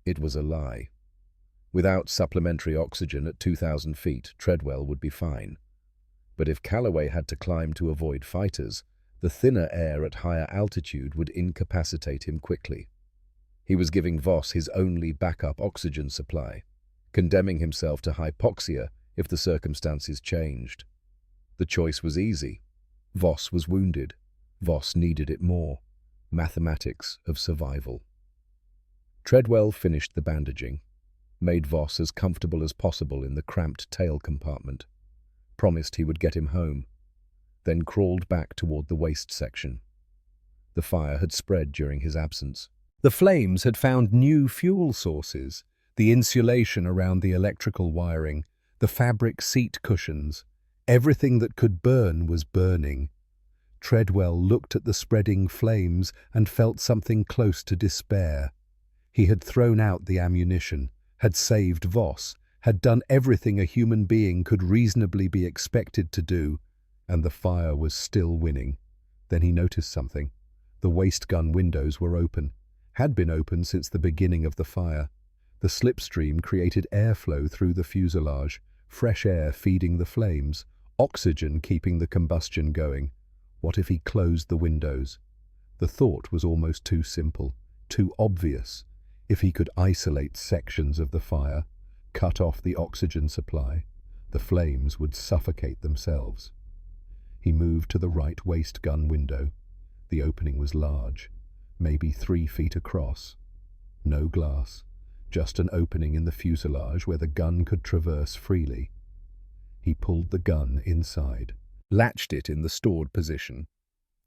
It was a lie. Without supplementary oxygen at 2,000 feet, Treadwell would be fine. But if Calloway had to climb to avoid fighters, the thinner air at higher altitude would incapacitate him quickly. He was giving Voss his only backup oxygen supply, condemning himself to hypoxia if the circumstances changed. The choice was easy. Voss was wounded. Voss needed it more. Mathematics of survival. Treadwell finished the bandaging, made Voss as comfortable as possible in the cramped tail compartment, promised he would get him home, then crawled back toward the waist section. The fire had spread during his absence. The flames had found new fuel sources, the insulation around the electrical wiring, the fabric seat cushions. Everything that could burn was burning. Treadwell looked at the spreading flames and felt something close to despair. He had thrown out the ammunition, had saved Voss, had done everything a human being could reasonably be expected to do, and the fire was still winning. Then he noticed something. The waist gun windows were open, had been open since the beginning of the fire. The slipstream created airflow through the fuselage, fresh air feeding the flames, oxygen keeping the combustion going. What if he closed the windows? The thought was almost too simple, too obvious. If he could isolate sections of the fire, cut off the oxygen supply, the flames would suffocate themselves. He moved to the right waist gun window. The opening was large, maybe 3 feet across. No glass, just an opening in the fuselage where the gun could traverse freely. He pulled the gun inside, latched it in the stored position.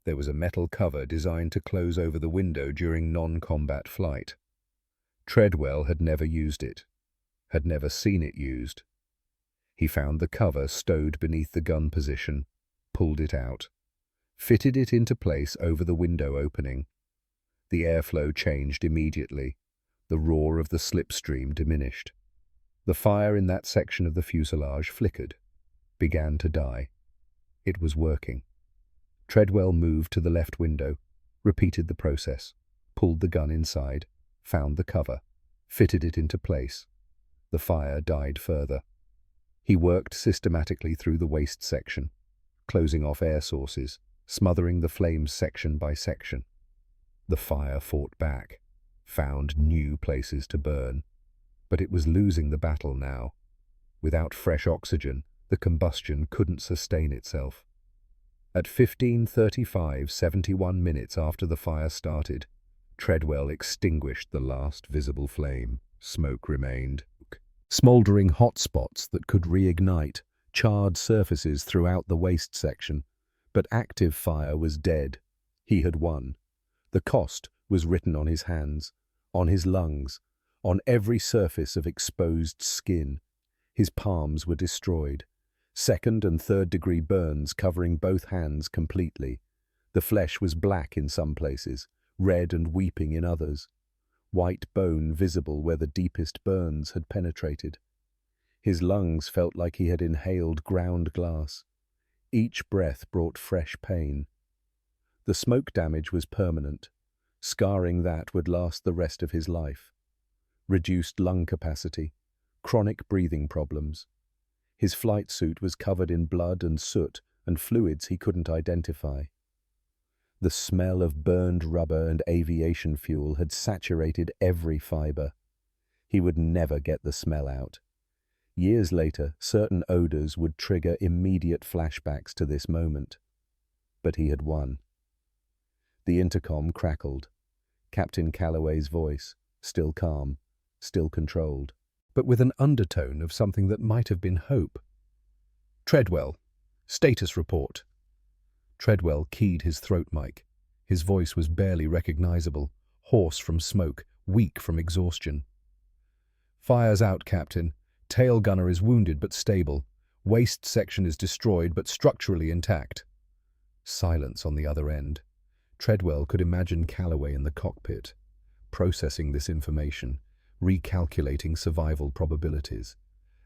There was a metal cover designed to close over the window during non-combat flight. Treadwell had never used it, had never seen it used. He found the cover stowed beneath the gun position, pulled it out, fitted it into place over the window opening. The airflow changed immediately. The roar of the slipstream diminished. The fire in that section of the fuselage flickered, began to die. It was working. Treadwell moved to the left window, repeated the process, pulled the gun inside, found the cover, fitted it into place. The fire died further. He worked systematically through the waist section, closing off air sources, smothering the flames section by section. The fire fought back, found new places to burn, but it was losing the battle now. Without fresh oxygen, the combustion couldn't sustain itself. At 15:35, 71 minutes after the fire started, Treadwell extinguished the last visible flame. Smoke remained. Smouldering hot spots that could reignite, charred surfaces throughout the waist section, but active fire was dead. He had won. The cost was written on his hands, on his lungs, on every surface of exposed skin. His palms were destroyed. Second and third degree burns covering both hands completely. The flesh was black in some places, red and weeping in others. White bone visible where the deepest burns had penetrated. His lungs felt like he had inhaled ground glass. Each breath brought fresh pain. The smoke damage was permanent, scarring that would last the rest of his life. Reduced lung capacity, chronic breathing problems. His flight suit was covered in blood and soot and fluids he couldn't identify. The smell of burned rubber and aviation fuel had saturated every fiber. He would never get the smell out. Years later, certain odors would trigger immediate flashbacks to this moment. But he had won. The intercom crackled. Captain Calloway's voice, still calm, still controlled, but with an undertone of something that might have been hope. "Treadwell, status report." Treadwell keyed his throat mic. His voice was barely recognizable, hoarse from smoke, weak from exhaustion. "Fire's out, Captain. Tail gunner is wounded but stable. Waist section is destroyed but structurally intact." Silence on the other end. Treadwell could imagine Calloway in the cockpit, processing this information, recalculating survival probabilities,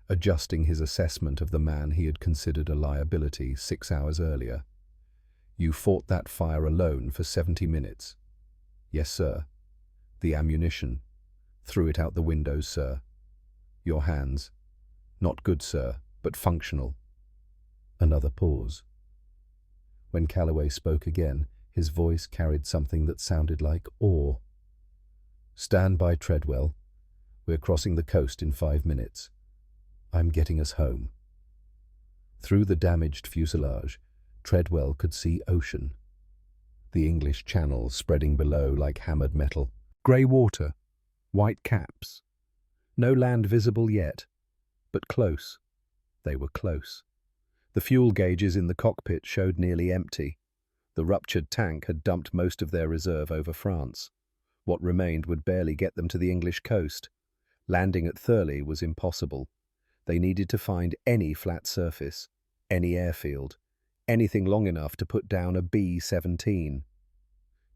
adjusting his assessment of the man he had considered a liability 6 hours earlier. "You fought that fire alone for 70 minutes. "Yes, sir." "The ammunition?" "Threw it out the windows, sir." "Your hands?" "Not good, sir, but functional." Another pause. When Calloway spoke again, his voice carried something that sounded like awe. "Stand by, Treadwell. We're crossing the coast in 5 minutes. I'm getting us home." Through the damaged fuselage, Treadwell could see ocean. The English Channel spreading below like hammered metal. Grey water, white caps. No land visible yet, but close. They were close. The fuel gauges in the cockpit showed nearly empty. The ruptured tank had dumped most of their reserve over France. What remained would barely get them to the English coast. Landing at Thurley was impossible. They needed to find any flat surface, any airfield, anything long enough to put down a B-17.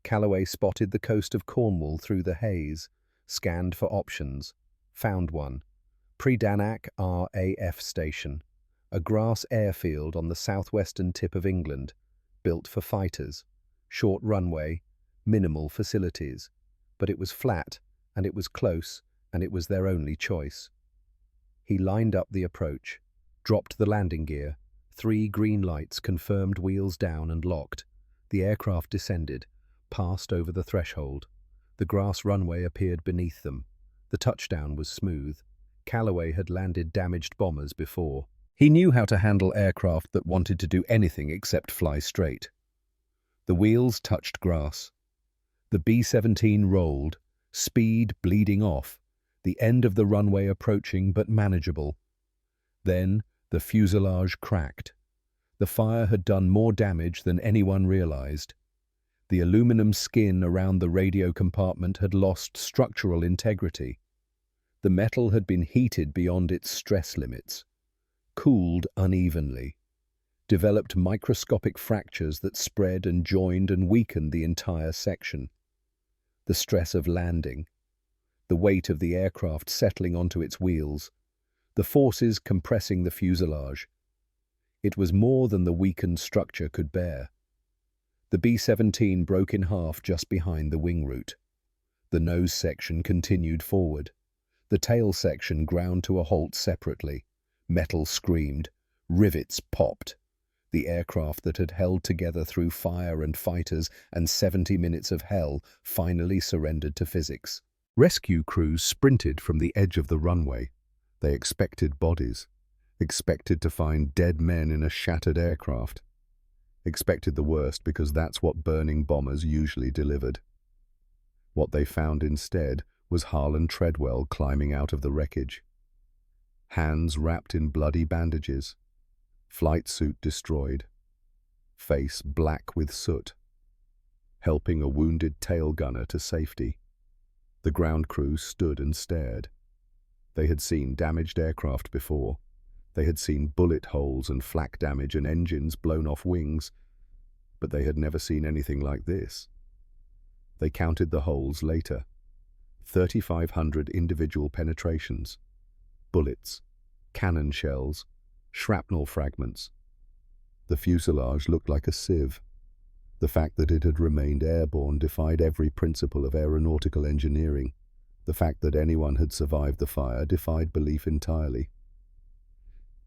Calloway spotted the coast of Cornwall through the haze, scanned for options, found one. Pre-Danak RAF station, a grass airfield on the southwestern tip of England, built for fighters. Short runway, minimal facilities. But it was flat, and it was close, and it was their only choice. He lined up the approach, dropped the landing gear. 3 green lights confirmed wheels down and locked. The aircraft descended, passed over the threshold. The grass runway appeared beneath them. The touchdown was smooth. Calloway had landed damaged bombers before. He knew how to handle aircraft that wanted to do anything except fly straight. The wheels touched grass. The B-17 rolled, speed bleeding off, the end of the runway approaching but manageable. Then the fuselage cracked. The fire had done more damage than anyone realized. The aluminum skin around the radio compartment had lost structural integrity. The metal had been heated beyond its stress limits, cooled unevenly, developed microscopic fractures that spread and joined and weakened the entire section. The stress of landing, the weight of the aircraft settling onto its wheels, the forces compressing the fuselage. It was more than the weakened structure could bear. The B-17 broke in half just behind the wing root. The nose section continued forward. The tail section ground to a halt separately. Metal screamed. Rivets popped. The aircraft that had held together through fire and fighters and 70 minutes of hell finally surrendered to physics. Rescue crews sprinted from the edge of the runway. They expected bodies, expected to find dead men in a shattered aircraft. Expected the worst because that's what burning bombers usually delivered. What they found instead was Harlan Treadwell climbing out of the wreckage. Hands wrapped in bloody bandages, flight suit destroyed, face black with soot, helping a wounded tail gunner to safety. The ground crew stood and stared. They had seen damaged aircraft before. They had seen bullet holes and flak damage and engines blown off wings, but they had never seen anything like this. They counted the holes later. 3,500 individual penetrations, bullets, cannon shells, shrapnel fragments. The fuselage looked like a sieve. The fact that it had remained airborne defied every principle of aeronautical engineering. The fact that anyone had survived the fire defied belief entirely.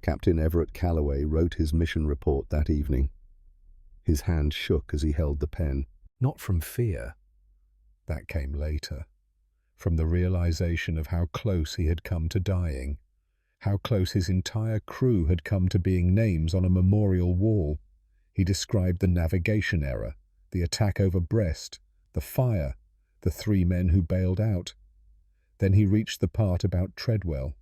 Captain Everett Calloway wrote his mission report that evening. His hand shook as he held the pen. Not from fear. That came later. From the realization of how close he had come to dying. How close his entire crew had come to being names on a memorial wall. He described the navigation error, the attack over Brest, the fire, the 3 men who bailed out. Then he reached the part about Treadwell.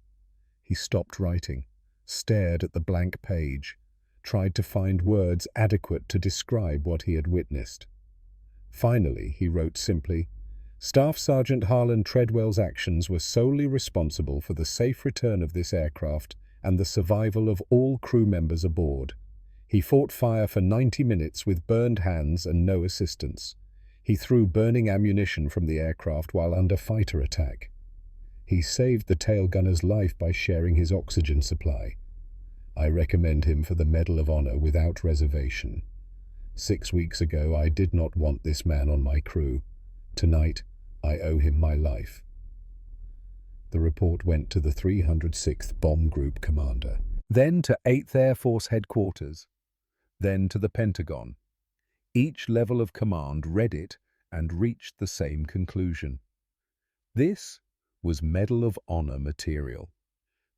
He stopped writing, stared at the blank page, tried to find words adequate to describe what he had witnessed. Finally, he wrote simply, "Staff Sergeant Harlan Treadwell's actions were solely responsible for the safe return of this aircraft and the survival of all crew members aboard. He fought fire for 90 minutes with burned hands and no assistance. He threw burning ammunition from the aircraft while under fighter attack. He saved the tail gunner's life by sharing his oxygen supply. I recommend him for the Medal of Honor without reservation. 6 weeks ago, I did not want this man on my crew. Tonight, I owe him my life." The report went to the 306th Bomb Group commander. then to 8th Air Force Headquarters, then to the Pentagon. Each level of command read it and reached the same conclusion. This was Medal of Honor material.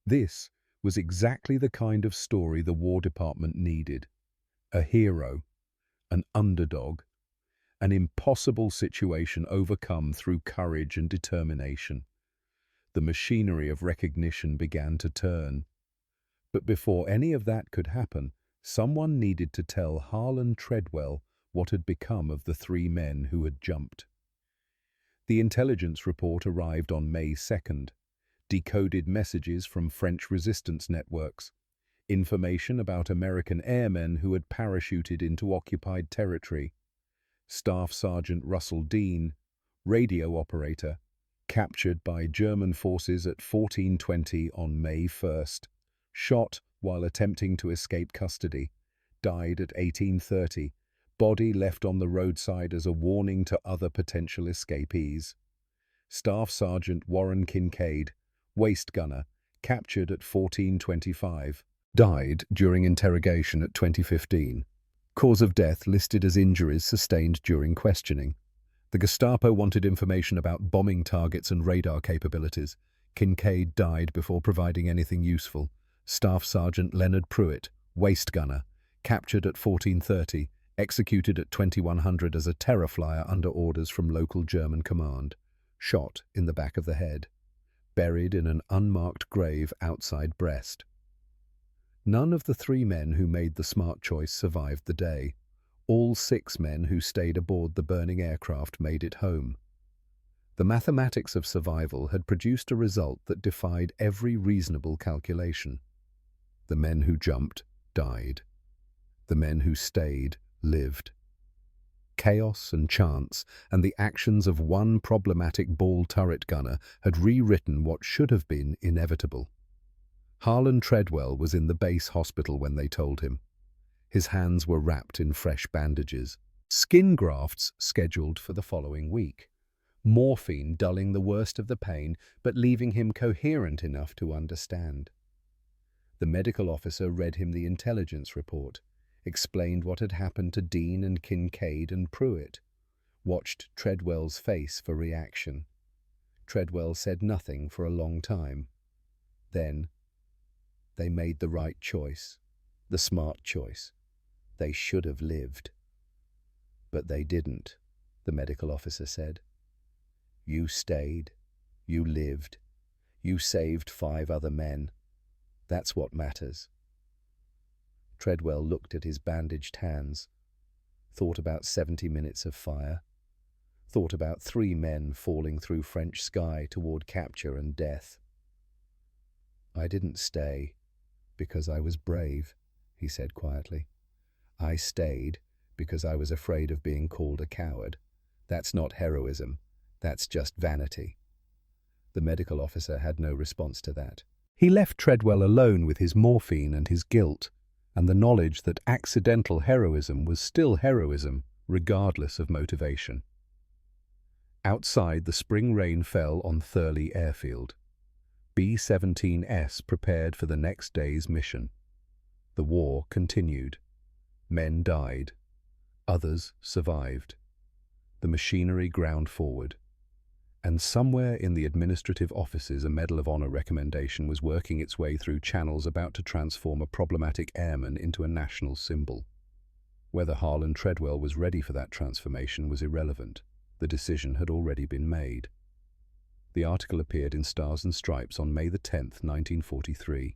This was exactly the kind of story the War Department needed. A hero, an underdog, an impossible situation overcome through courage and determination. The machinery of recognition began to turn. But before any of that could happen, someone needed to tell Harlan Treadwell what had become of the 3 men who had jumped. The intelligence report arrived on May 2nd, decoded messages from French resistance networks, information about American airmen who had parachuted into occupied territory. Staff Sergeant Russell Dean, radio operator, captured by German forces at 14:20 on May 1st, shot while attempting to escape custody, died at 18:30, body left on the roadside as a warning to other potential escapees. Staff Sergeant Warren Kincaid, waist gunner, captured at 14:25, died during interrogation at 2015. Cause of death listed as injuries sustained during questioning. The Gestapo wanted information about bombing targets and radar capabilities. Kincaid died before providing anything useful. Staff Sergeant Leonard Pruitt, waist gunner, captured at 14:30, executed at 2100 as a terror flyer under orders from local German command, shot in the back of the head, buried in an unmarked grave outside Brest. None of the 3 men who made the smart choice survived the day. All 6 men who stayed aboard the burning aircraft made it home. The mathematics of survival had produced a result that defied every reasonable calculation. The men who jumped died. The men who stayed lived. Chaos and chance and the actions of one problematic ball turret gunner had rewritten what should have been inevitable. Harlan Treadwell was in the base hospital when they told him. His hands were wrapped in fresh bandages. Skin grafts scheduled for the following week. Morphine dulling the worst of the pain, but leaving him coherent enough to understand. The medical officer read him the intelligence report, explained what had happened to Dean and Kincaid and Pruitt, watched Treadwell's face for reaction. Treadwell said nothing for a long time. Then, they made the right choice, the smart choice. They should have lived. But they didn't, the medical officer said. You stayed. You lived. You saved 5 other men. That's what matters. Treadwell looked at his bandaged hands, thought about 70 minutes of fire, thought about 3 men falling through French sky toward capture and death. I didn't stay because I was brave, he said quietly. I stayed because I was afraid of being called a coward. That's not heroism. That's just vanity. The medical officer had no response to that. He left Treadwell alone with his morphine and his guilt, and the knowledge that accidental heroism was still heroism, regardless of motivation. Outside, the spring rain fell on Thurley Airfield. B-17S prepared for the next day's mission. The war continued. Men died. Others survived. The machinery ground forward. And somewhere in the administrative offices a Medal of Honor recommendation was working its way through channels about to transform a problematic airman into a national symbol. Whether Harlan Treadwell was ready for that transformation was irrelevant. The decision had already been made. The article appeared in Stars and Stripes on May 10th, 1943.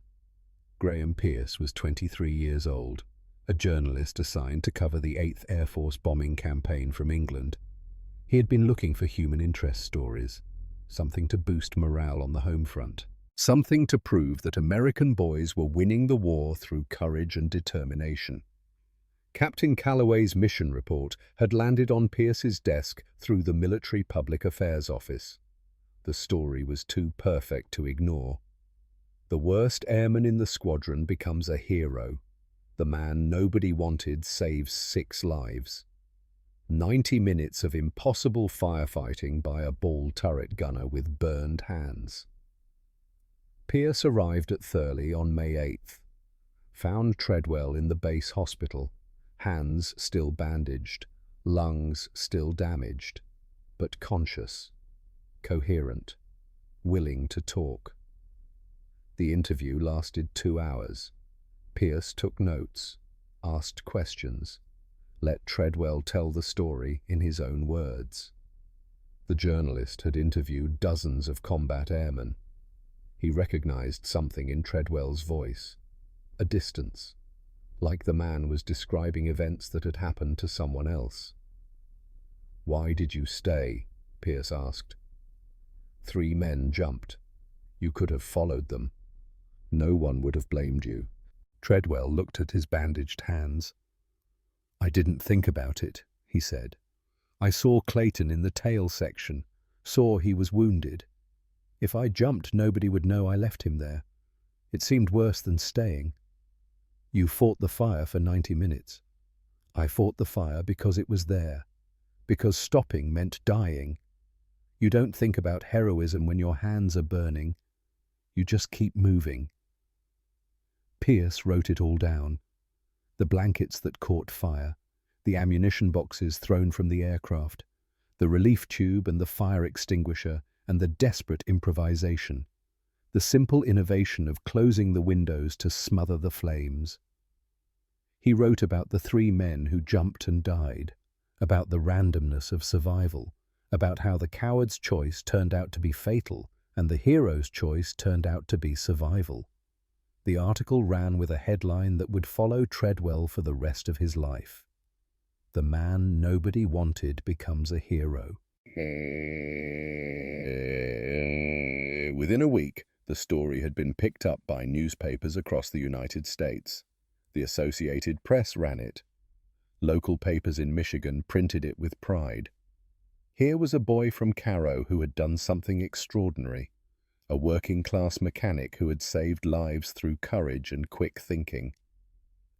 Graham Pierce was 23 years old, a journalist assigned to cover the 8th Air Force bombing campaign from England. He had been looking for human interest stories, something to boost morale on the home front, something to prove that American boys were winning the war through courage and determination. Captain Calloway's mission report had landed on Pierce's desk through the Military Public Affairs Office. The story was too perfect to ignore. The worst airman in the squadron becomes a hero. The man nobody wanted saves 6 lives. 90 minutes of impossible firefighting by a ball turret gunner with burned hands. Pierce arrived at Thurley on May 8th. Found Treadwell in the base hospital, hands still bandaged, lungs still damaged, but conscious, coherent, willing to talk. The interview lasted 2 hours. Pierce took notes, asked questions, let Treadwell tell the story in his own words. The journalist had interviewed dozens of combat airmen. He recognized something in Treadwell's voice, a distance, like the man was describing events that had happened to someone else. "Why did you stay?" Pierce asked. 3 men jumped. You could have followed them. No one would have blamed you. Treadwell looked at his bandaged hands. "I didn't think about it," he said. "I saw Clayton in the tail section, saw he was wounded. If I jumped, nobody would know I left him there. It seemed worse than staying. You fought the fire for 90 minutes. I fought the fire because it was there, because stopping meant dying. You don't think about heroism when your hands are burning. You just keep moving." Pierce wrote it all down. The blankets that caught fire, the ammunition boxes thrown from the aircraft, the relief tube and the fire extinguisher, and the desperate improvisation, the simple innovation of closing the windows to smother the flames. He wrote about the 3 men who jumped and died, about the randomness of survival, about how the coward's choice turned out to be fatal and the hero's choice turned out to be survival. The article ran with a headline that would follow Treadwell for the rest of his life. "The man nobody wanted becomes a hero." Within a week, the story had been picked up by newspapers across the United States. The Associated Press ran it. Local papers in Michigan printed it with pride. Here was a boy from Cairo who had done something extraordinary, a working-class mechanic who had saved lives through courage and quick thinking.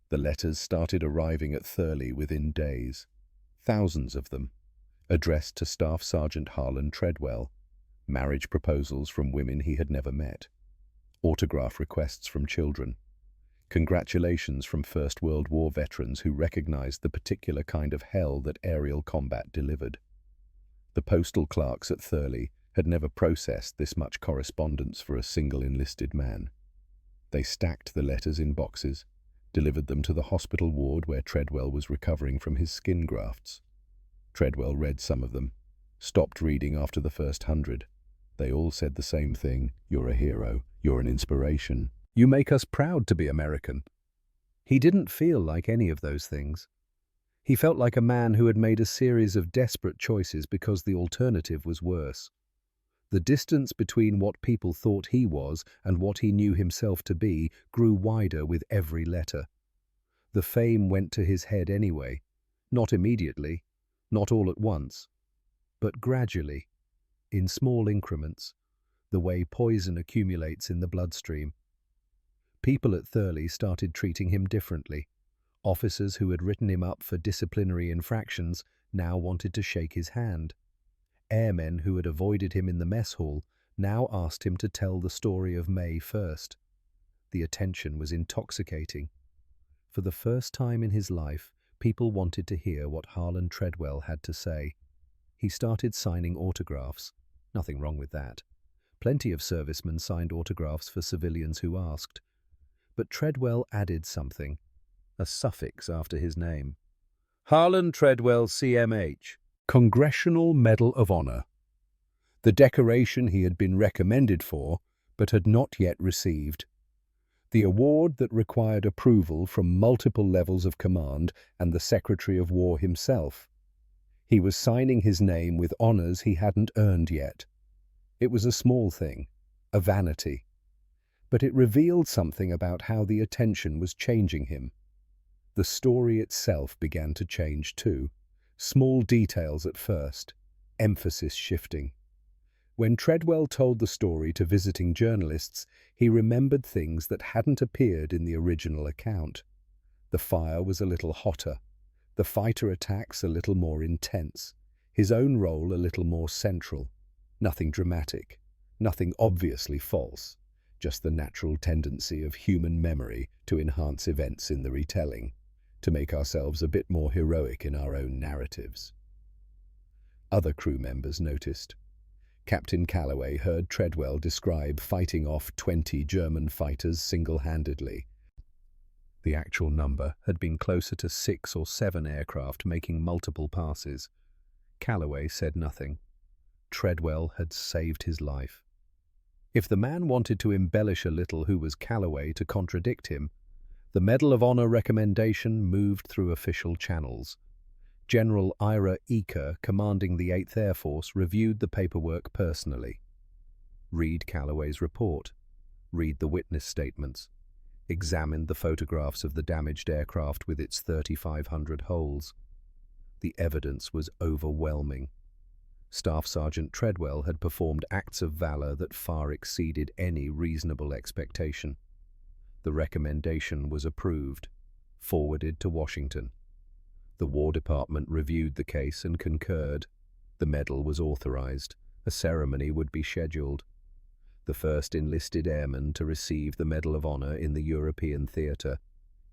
The letters started arriving at Thurley within days, thousands of them, addressed to Staff Sergeant Harlan Treadwell, marriage proposals from women he had never met, autograph requests from children, congratulations from First World War veterans who recognized the particular kind of hell that aerial combat delivered. The postal clerks at Thurley had never processed this much correspondence for a single enlisted man. They stacked the letters in boxes, delivered them to the hospital ward where Treadwell was recovering from his skin grafts. Treadwell read some of them, stopped reading after the first 100. They all said the same thing: "You're a hero, you're an inspiration. You make us proud to be American." He didn't feel like any of those things. He felt like a man who had made a series of desperate choices because the alternative was worse. The distance between what people thought he was and what he knew himself to be grew wider with every letter. The fame went to his head anyway, not immediately, not all at once, but gradually, in small increments, the way poison accumulates in the bloodstream. People at Thurley started treating him differently. Officers who had written him up for disciplinary infractions now wanted to shake his hand. Airmen who had avoided him in the mess hall now asked him to tell the story of May 1st. The attention was intoxicating. For the first time in his life, people wanted to hear what Harlan Treadwell had to say. He started signing autographs. Nothing wrong with that. Plenty of servicemen signed autographs for civilians who asked. But Treadwell added something, a suffix after his name. Harlan Treadwell, CMH, Congressional Medal of Honor. The decoration he had been recommended for, but had not yet received. The award that required approval from multiple levels of command and the Secretary of War himself. He was signing his name with honors he hadn't earned yet. It was a small thing, a vanity. But it revealed something about how the attention was changing him. The story itself began to change too. Small details at first, emphasis shifting. When Treadwell told the story to visiting journalists, he remembered things that hadn't appeared in the original account. The fire was a little hotter, the fighter attacks a little more intense, his own role a little more central. Nothing dramatic, nothing obviously false, just the natural tendency of human memory to enhance events in the retelling, to make ourselves a bit more heroic in our own narratives. Other crew members noticed. Captain Calloway heard Treadwell describe fighting off 20 German fighters single-handedly. The actual number had been closer to 6 or 7 aircraft making multiple passes. Calloway said nothing. Treadwell had saved his life. If the man wanted to embellish a little who was Calloway to contradict him, the Medal of Honor recommendation moved through official channels. General Ira Eaker, commanding the 8th Air Force, reviewed the paperwork personally. Read Calloway's report. Read the witness statements. Examined the photographs of the damaged aircraft with its 3,500 holes. The evidence was overwhelming. Staff Sergeant Treadwell had performed acts of valor that far exceeded any reasonable expectation. The recommendation was approved, forwarded to Washington. The War Department reviewed the case and concurred. The medal was authorized. A ceremony would be scheduled. The first enlisted airman to receive the Medal of Honor in the European theater.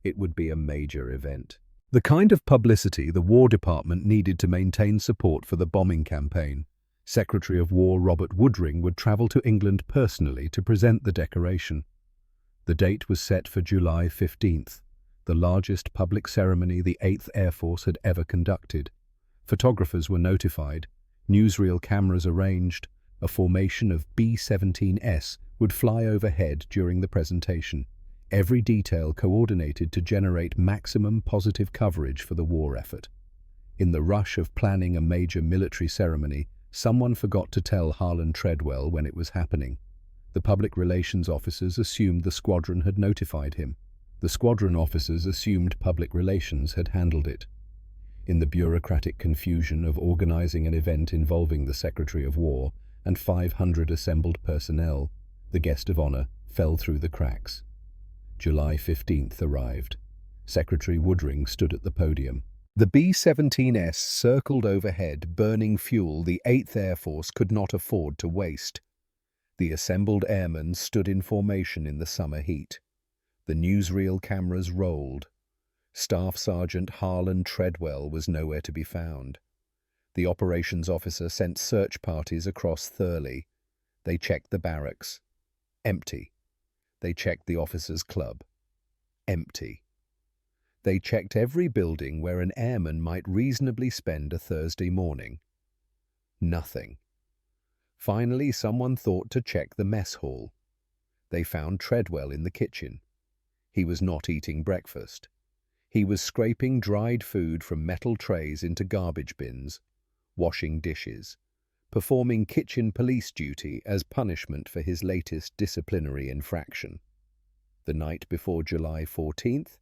It would be a major event. The kind of publicity the War Department needed to maintain support for the bombing campaign. Secretary of War Robert Woodring would travel to England personally to present the decoration. The date was set for July 15th, the largest public ceremony the 8th Air Force had ever conducted. Photographers were notified, newsreel cameras arranged. A formation of B-17S would fly overhead during the presentation. Every detail coordinated to generate maximum positive coverage for the war effort. In the rush of planning a major military ceremony, someone forgot to tell Harlan Treadwell when it was happening. The public relations officers assumed the squadron had notified him. The squadron officers assumed public relations had handled it. In the bureaucratic confusion of organizing an event involving the Secretary of War and 500 assembled personnel, the guest of honor fell through the cracks. July 15th arrived. Secretary Woodring stood at the podium. The B-17S circled overhead, burning fuel the 8th Air Force could not afford to waste. The assembled airmen stood in formation in the summer heat. The newsreel cameras rolled. Staff Sergeant Harlan Treadwell was nowhere to be found. The operations officer sent search parties across Thurley. They checked the barracks. Empty. They checked the officers' club. Empty. They checked every building where an airman might reasonably spend a Thursday morning. Nothing. Finally, someone thought to check the mess hall. They found Treadwell in the kitchen. He was not eating breakfast. He was scraping dried food from metal trays into garbage bins, washing dishes, performing kitchen police duty as punishment for his latest disciplinary infraction. The night before July 14th,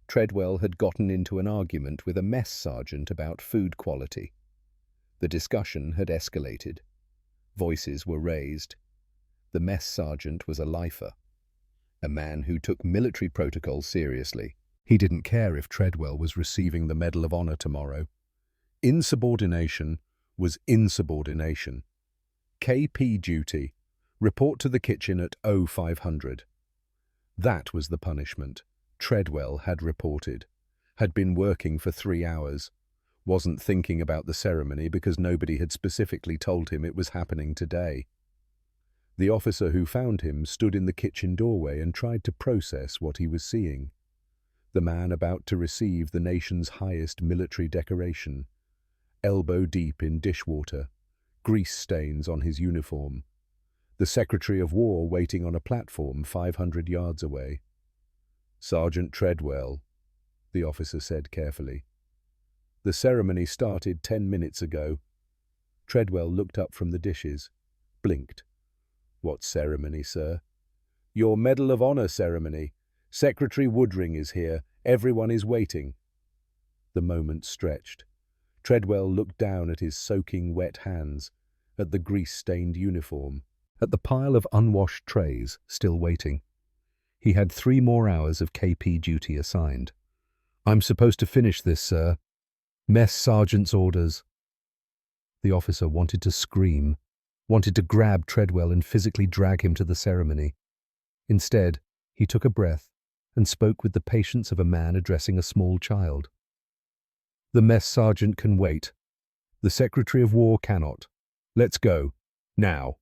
Treadwell had gotten into an argument with a mess sergeant about food quality. The discussion had escalated. Voices were raised. The mess sergeant was a lifer, a man who took military protocol seriously. He didn't care if Treadwell was receiving the Medal of Honor tomorrow. Insubordination was insubordination. KP duty. Report to the kitchen at 0500. That was the punishment. Treadwell had reported. Had been working for 3 hours. Wasn't thinking about the ceremony because nobody had specifically told him it was happening today. The officer who found him stood in the kitchen doorway and tried to process what he was seeing. The man about to receive the nation's highest military decoration, elbow deep in dishwater, grease stains on his uniform. The Secretary of War waiting on a platform 500 yards away. "Sergeant Treadwell," the officer said carefully. "The ceremony started 10 minutes ago." Treadwell looked up from the dishes, blinked. "What ceremony, sir?" "Your Medal of Honor ceremony. Secretary Woodring is here. Everyone is waiting." The moment stretched. Treadwell looked down at his soaking wet hands, at the grease-stained uniform, at the pile of unwashed trays still waiting. He had 3 more hours of KP duty assigned. "I'm supposed to finish this, sir. Mess sergeant's orders." The officer wanted to scream, wanted to grab Treadwell and physically drag him to the ceremony. Instead, he took a breath and spoke with the patience of a man addressing a small child. "The mess sergeant can wait. The Secretary of War cannot. Let's go. Now."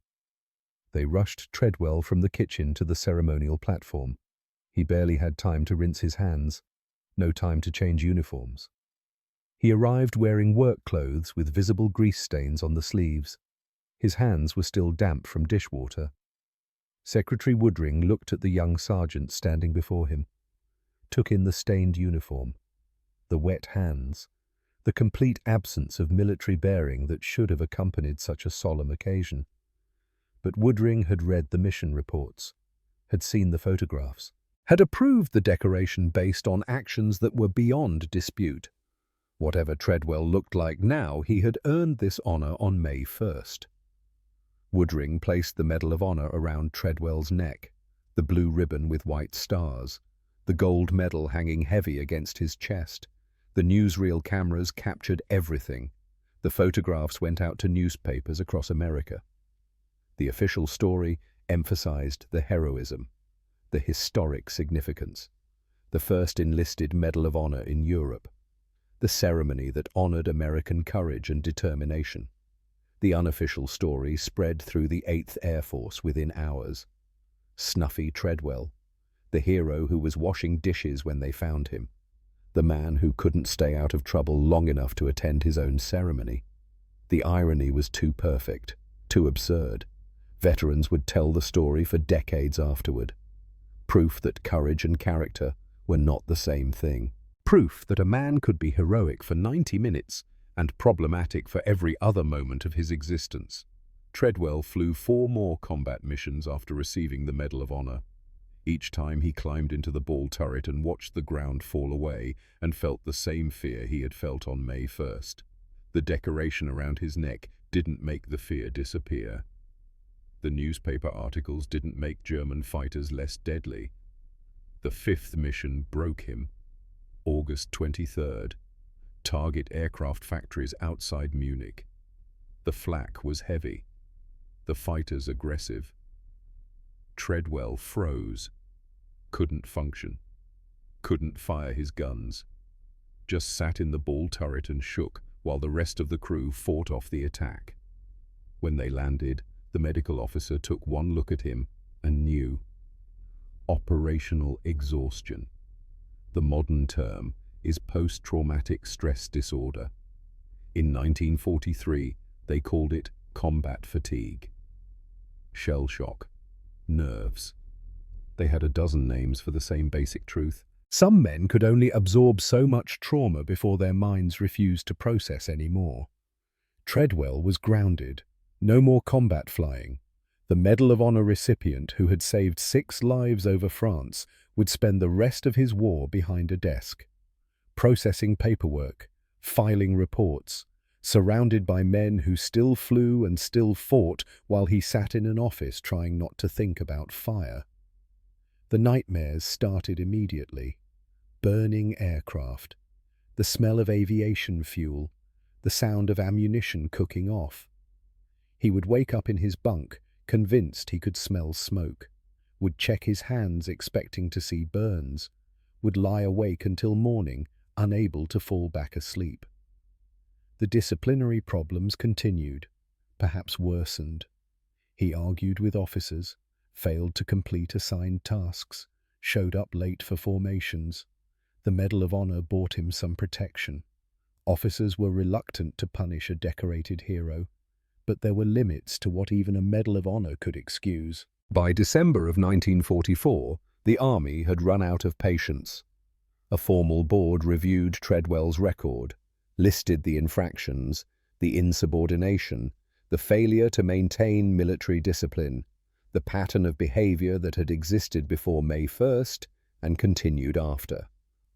They rushed Treadwell from the kitchen to the ceremonial platform. He barely had time to rinse his hands, no time to change uniforms. He arrived wearing work clothes with visible grease stains on the sleeves. His hands were still damp from dishwater. Secretary Woodring looked at the young sergeant standing before him, took in the stained uniform, the wet hands, the complete absence of military bearing that should have accompanied such a solemn occasion. But Woodring had read the mission reports, had seen the photographs, had approved the decoration based on actions that were beyond dispute. Whatever Treadwell looked like now, he had earned this honor on May 1st. Woodring placed the Medal of Honor around Treadwell's neck, the blue ribbon with white stars, the gold medal hanging heavy against his chest. The newsreel cameras captured everything. The photographs went out to newspapers across America. The official story emphasized the heroism, the historic significance, the first enlisted Medal of Honor in Europe, the ceremony that honored American courage and determination. The unofficial story spread through the 8th Air Force within hours. Snuffy Treadwell, the hero who was washing dishes when they found him, the man who couldn't stay out of trouble long enough to attend his own ceremony. The irony was too perfect, too absurd. Veterans would tell the story for decades afterward. Proof that courage and character were not the same thing. Proof that a man could be heroic for 90 minutes and problematic for every other moment of his existence. Treadwell flew 4 more combat missions after receiving the Medal of Honor. Each time he climbed into the ball turret and watched the ground fall away and felt the same fear he had felt on May 1st. The decoration around his neck didn't make the fear disappear. The newspaper articles didn't make German fighters less deadly. The 5th mission broke him. August 23rd. Target aircraft factories outside Munich. The flak was heavy. The fighters aggressive. Treadwell froze. Couldn't function. Couldn't fire his guns. Just sat in the ball turret and shook while the rest of the crew fought off the attack. When they landed, the medical officer took one look at him and knew. Operational exhaustion. The modern term is post-traumatic stress disorder. In 1943, they called it combat fatigue. Shell shock. Nerves. They had a dozen names for the same basic truth. Some men could only absorb so much trauma before their minds refused to process any more. Treadwell was grounded. No more combat flying. The Medal of Honor recipient who had saved 6 lives over France would spend the rest of his war behind a desk, processing paperwork, filing reports, surrounded by men who still flew and still fought while he sat in an office trying not to think about fire. The nightmares started immediately. Burning aircraft, the smell of aviation fuel, the sound of ammunition cooking off. He would wake up in his bunk, convinced he could smell smoke, would check his hands expecting to see burns, would lie awake until morning, unable to fall back asleep. The disciplinary problems continued, perhaps worsened. He argued with officers, failed to complete assigned tasks, showed up late for formations. The Medal of Honor bought him some protection. Officers were reluctant to punish a decorated hero, but there were limits to what even a Medal of Honor could excuse. By December of 1944, the Army had run out of patience. A formal board reviewed Treadwell's record, listed the infractions, the insubordination, the failure to maintain military discipline, the pattern of behavior that had existed before May 1st and continued after.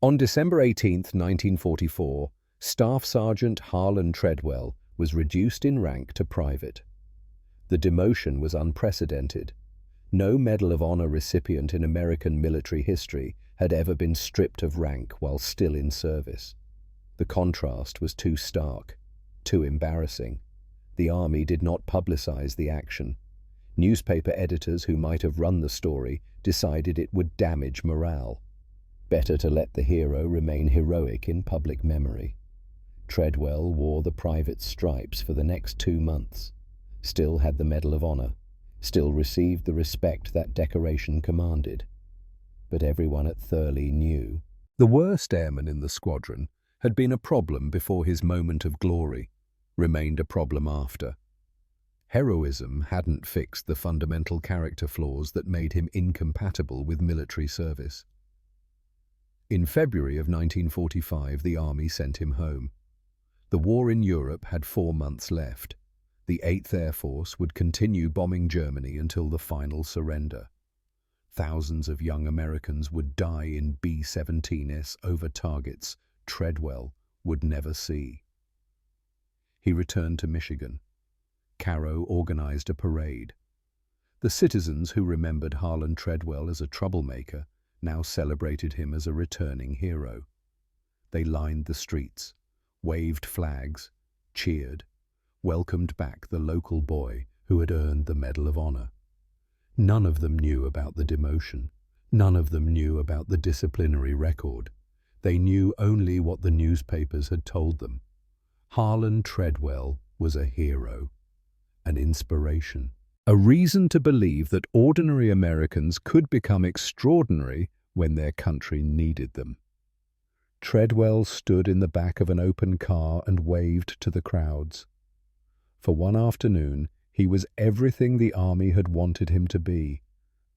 On December 18, 1944, Staff Sergeant Harlan Treadwell was reduced in rank to private. The demotion was unprecedented. No Medal of Honor recipient in American military history had ever been stripped of rank while still in service. The contrast was too stark, too embarrassing. The Army did not publicize the action. Newspaper editors who might have run the story decided it would damage morale. Better to let the hero remain heroic in public memory. Treadwell wore the private stripes for the next 2 months, still had the Medal of Honor, still received the respect that decoration commanded. But everyone at Thurley knew the worst airman in the squadron had been a problem before his moment of glory, remained a problem after. Heroism hadn't fixed the fundamental character flaws that made him incompatible with military service. In February of 1945, the Army sent him home. The war in Europe had 4 months left. The 8th Air Force would continue bombing Germany until the final surrender. Thousands of young Americans would die in B-17s over targets Treadwell would never see. He returned to Michigan. Cairo organized a parade. The citizens who remembered Harlan Treadwell as a troublemaker now celebrated him as a returning hero. They lined the streets, waved flags, cheered, welcomed back the local boy who had earned the Medal of Honor. None of them knew about the demotion. None of them knew about the disciplinary record. They knew only what the newspapers had told them. Harlan Treadwell was a hero, an inspiration, a reason to believe that ordinary Americans could become extraordinary when their country needed them. Treadwell stood in the back of an open car and waved to the crowds. For one afternoon, he was everything the Army had wanted him to be: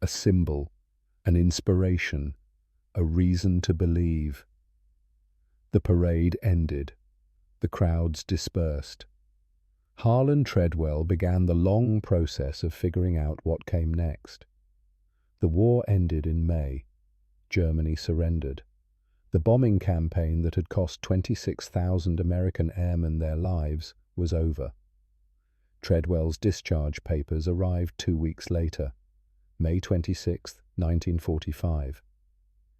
a symbol, an inspiration, a reason to believe. The parade ended. The crowds dispersed. Harlan Treadwell began the long process of figuring out what came next. The war ended in May. Germany surrendered. The bombing campaign that had cost 26,000 American airmen their lives was over. Treadwell's discharge papers arrived 2 weeks later, May 26, 1945.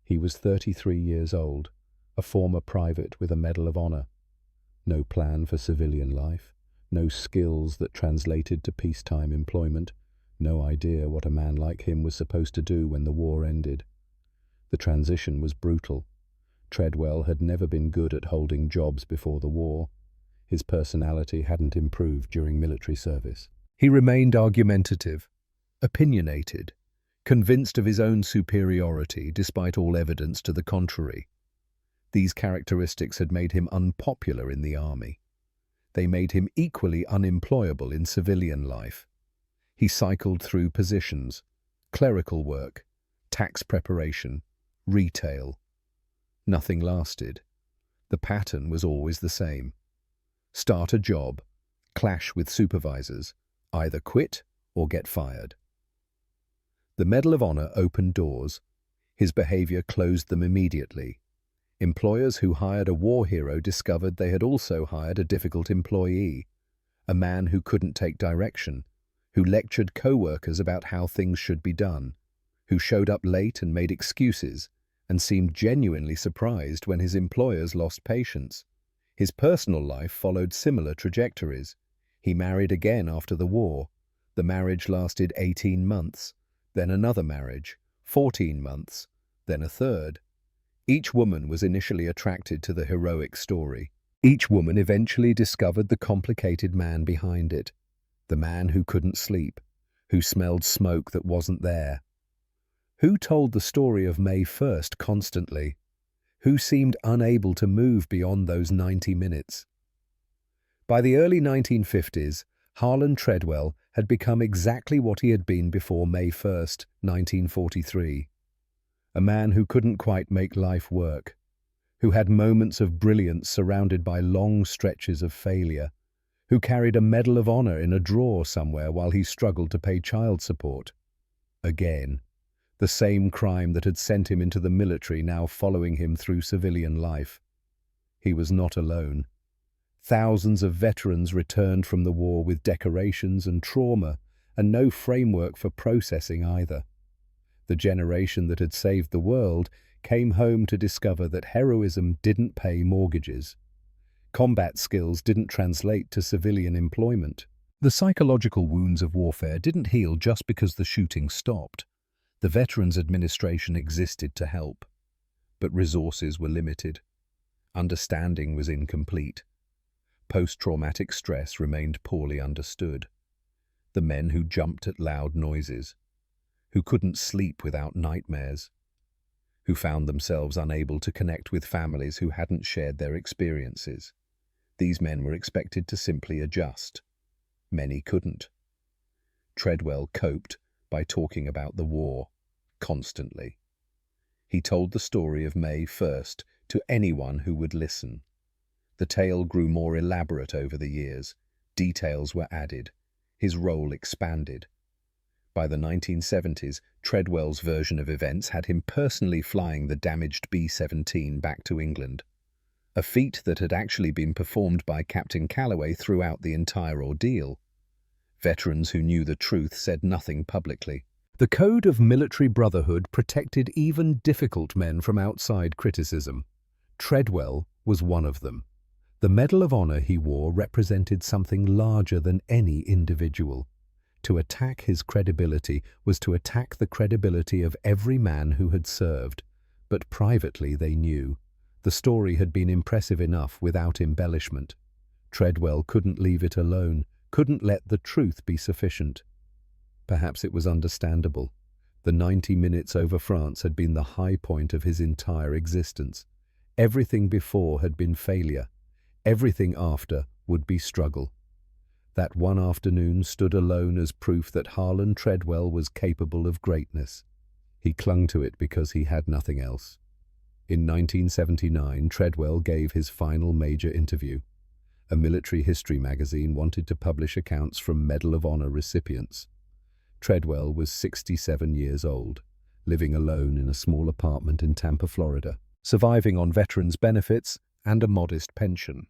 He was 33 years old, a former private with a Medal of Honor. No plan for civilian life, no skills that translated to peacetime employment, no idea what a man like him was supposed to do when the war ended. The transition was brutal. Treadwell had never been good at holding jobs before the war. His personality hadn't improved during military service. He remained argumentative, opinionated, convinced of his own superiority despite all evidence to the contrary. These characteristics had made him unpopular in the Army. They made him equally unemployable in civilian life. He cycled through positions: clerical work, tax preparation, retail. Nothing lasted. The pattern was always the same. Start a job, clash with supervisors, either quit or get fired. The Medal of Honor opened doors. His behavior closed them immediately. Employers who hired a war hero discovered they had also hired a difficult employee, a man who couldn't take direction, who lectured co-workers about how things should be done, who showed up late and made excuses, and seemed genuinely surprised when his employers lost patience. His personal life followed similar trajectories. He married again after the war. The marriage lasted 18 months, then another marriage, 14 months, then a third. Each woman was initially attracted to the heroic story. Each woman eventually discovered the complicated man behind it, the man who couldn't sleep, who smelled smoke that wasn't there. Who told the story of May 1st constantly? Who seemed unable to move beyond those 90 minutes? By the early 1950s, Harlan Treadwell had become exactly what he had been before May 1st, 1943. A man who couldn't quite make life work, who had moments of brilliance surrounded by long stretches of failure, who carried a Medal of Honor in a drawer somewhere while he struggled to pay child support. Again, the same crime that had sent him into the military now following him through civilian life. He was not alone. Thousands of veterans returned from the war with decorations and trauma, and no framework for processing either. The generation that had saved the world came home to discover that heroism didn't pay mortgages. Combat skills didn't translate to civilian employment. The psychological wounds of warfare didn't heal just because the shooting stopped. The Veterans Administration existed to help, but resources were limited. Understanding was incomplete. Post-traumatic stress remained poorly understood. The men who jumped at loud noises, who couldn't sleep without nightmares, who found themselves unable to connect with families who hadn't shared their experiences. These men were expected to simply adjust. Many couldn't. Treadwell coped by talking about the war, constantly. He told the story of May 1st to anyone who would listen. The tale grew more elaborate over the years. Details were added. His role expanded. By the 1970s, Treadwell's version of events had him personally flying the damaged B-17 back to England, a feat that had actually been performed by Captain Calloway throughout the entire ordeal. Veterans who knew the truth said nothing publicly. The code of military brotherhood protected even difficult men from outside criticism. Treadwell was one of them. The Medal of Honor he wore represented something larger than any individual. To attack his credibility was to attack the credibility of every man who had served, but privately they knew. The story had been impressive enough without embellishment. Treadwell couldn't leave it alone, couldn't let the truth be sufficient. Perhaps it was understandable. The 90 minutes over France had been the high point of his entire existence. Everything before had been failure. Everything after would be struggle. That one afternoon stood alone as proof that Harlan Treadwell was capable of greatness. He clung to it because he had nothing else. In 1979, Treadwell gave his final major interview. A military history magazine wanted to publish accounts from Medal of Honor recipients. Treadwell was 67 years old, living alone in a small apartment in Tampa, Florida, surviving on veterans' benefits and a modest pension.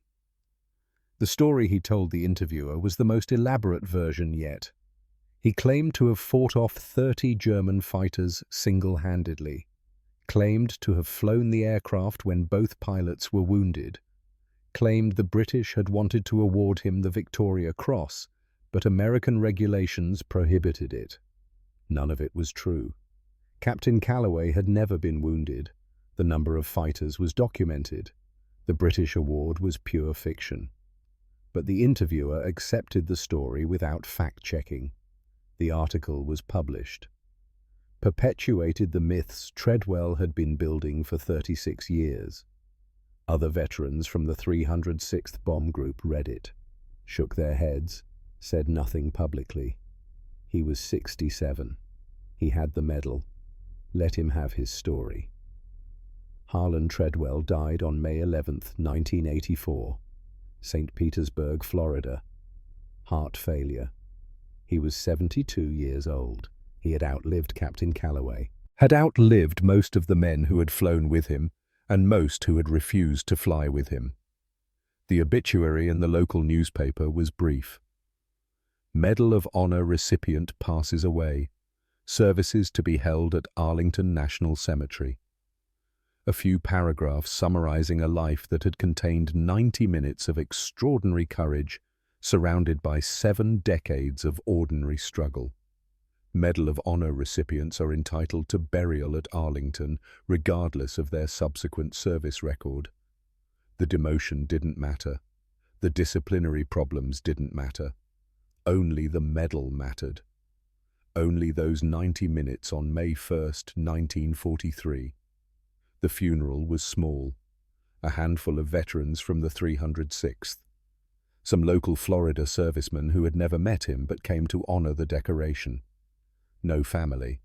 The story he told the interviewer was the most elaborate version yet. He claimed to have fought off 30 German fighters single-handedly, claimed to have flown the aircraft when both pilots were wounded, claimed the British had wanted to award him the Victoria Cross, but American regulations prohibited it. None of it was true. Captain Calloway had never been wounded. The number of fighters was documented. The British award was pure fiction. But the interviewer accepted the story without fact-checking. The article was published. Perpetuated the myths Treadwell had been building for 36 years. Other veterans from the 306th Bomb Group read it, shook their heads, said nothing publicly. He was 67. He had the medal. Let him have his story. Harlan Treadwell died on May 11, 1984. St. Petersburg, Florida. Heart failure. He was 72 years old. He had outlived Captain Calloway, had outlived most of the men who had flown with him, and most who had refused to fly with him. The obituary in the local newspaper was brief. Medal of Honor recipient passes away. Services to be held at Arlington National Cemetery. A few paragraphs summarizing a life that had contained 90 minutes of extraordinary courage, surrounded by 7 decades of ordinary struggle. Medal of Honor recipients are entitled to burial at Arlington, regardless of their subsequent service record. The demotion didn't matter. The disciplinary problems didn't matter. Only the medal mattered. Only those 90 minutes on May 1st, 1943. The funeral was small. A handful of veterans from the 306th. Some local Florida servicemen who had never met him but came to honor the decoration. No family.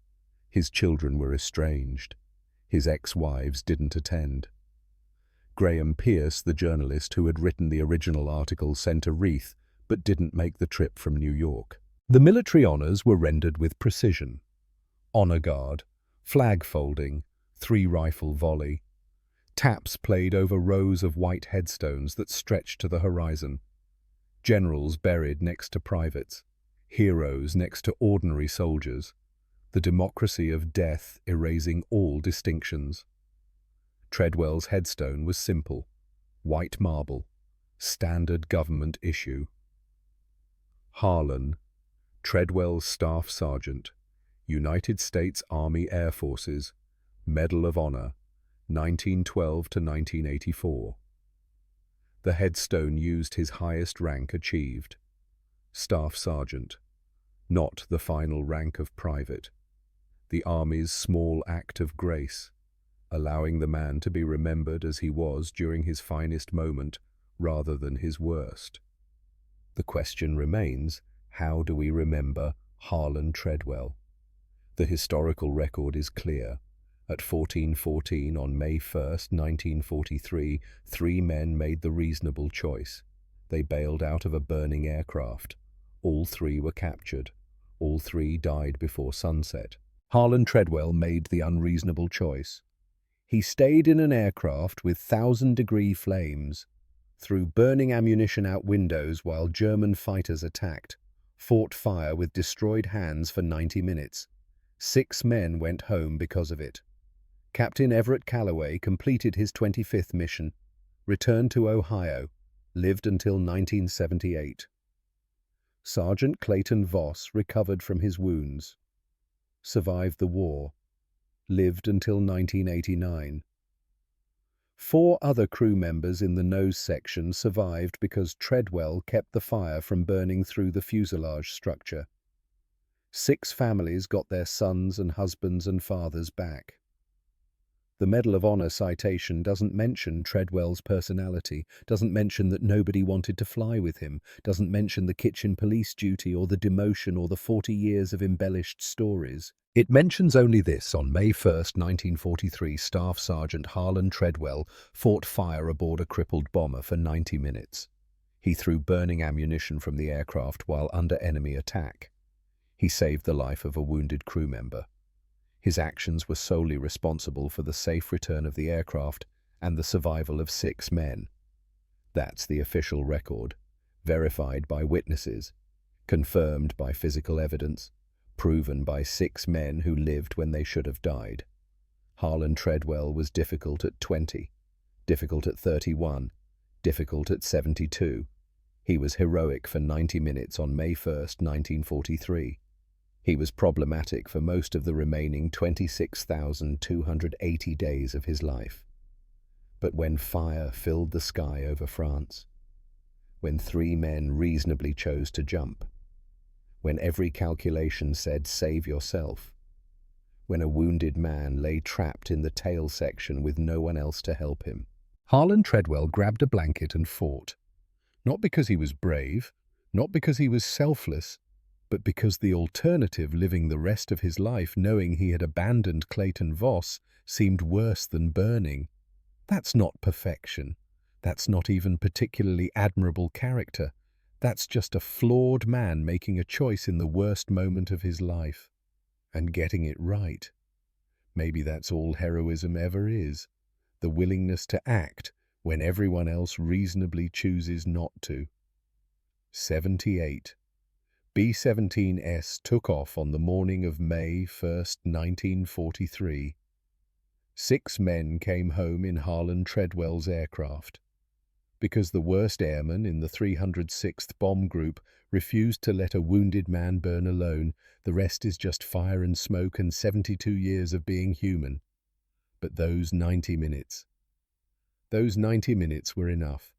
His children were estranged. His ex-wives didn't attend. Graham Pierce, the journalist who had written the original article, sent a wreath but didn't make the trip from New York. The military honors were rendered with precision. Honor guard, flag folding, 3-rifle volley. Taps played over rows of white headstones that stretched to the horizon. Generals buried next to privates. Heroes next to ordinary soldiers. The democracy of death erasing all distinctions. Treadwell's headstone was simple. White marble. Standard government issue. Harlan, Treadwell's Staff Sergeant, United States Army Air Forces, Medal of Honor, 1912 to 1984. The headstone used his highest rank achieved, Staff Sergeant, not the final rank of private, the Army's small act of grace, allowing the man to be remembered as he was during his finest moment rather than his worst. The question remains, how do we remember Harlan Treadwell? The historical record is clear. At 14:14 on May 1st, 1943, 3 men made the reasonable choice. They bailed out of a burning aircraft. All 3 were captured. All 3 died before sunset. Harlan Treadwell made the unreasonable choice. He stayed in an aircraft with 1,000-degree flames, threw burning ammunition out windows while German fighters attacked, fought fire with destroyed hands for 90 minutes. 6 men went home because of it. Captain Everett Calloway completed his 25th mission, returned to Ohio, lived until 1978. Sergeant Clayton Voss recovered from his wounds, survived the war, lived until 1989. 4 other crew members in the nose section survived because Treadwell kept the fire from burning through the fuselage structure. 6 families got their sons and husbands and fathers back. The Medal of Honor citation doesn't mention Treadwell's personality, doesn't mention that nobody wanted to fly with him, doesn't mention the kitchen police duty or the demotion or the 40 years of embellished stories. It mentions only this: on May 1st, 1943, Staff Sergeant Harlan Treadwell fought fire aboard a crippled bomber for 90 minutes. He threw burning ammunition from the aircraft while under enemy attack. He saved the life of a wounded crew member. His actions were solely responsible for the safe return of the aircraft and the survival of 6 men. That's the official record, verified by witnesses, confirmed by physical evidence, proven by 6 men who lived when they should have died. Harlan Treadwell was difficult at 20, difficult at 31, difficult at 72. He was heroic for 90 minutes on May 1st, 1943. He was problematic for most of the remaining 26,280 days of his life. But when fire filled the sky over France, when 3 men reasonably chose to jump, when every calculation said save yourself, when a wounded man lay trapped in the tail section with no one else to help him, Harlan Treadwell grabbed a blanket and fought. Not because he was brave, not because he was selfless, but because the alternative, living the rest of his life knowing he had abandoned Clayton Voss, seemed worse than burning. That's not perfection. That's not even particularly admirable character. That's just a flawed man making a choice in the worst moment of his life, and getting it right. Maybe that's all heroism ever is, the willingness to act when everyone else reasonably chooses not to. 78. B-17S took off on the morning of May 1st, 1943. 6 men came home in Harlan Treadwell's aircraft. Because the worst airman in the 306th Bomb Group refused to let a wounded man burn alone, the rest is just fire and smoke and 72 years of being human. But those 90 minutes were enough.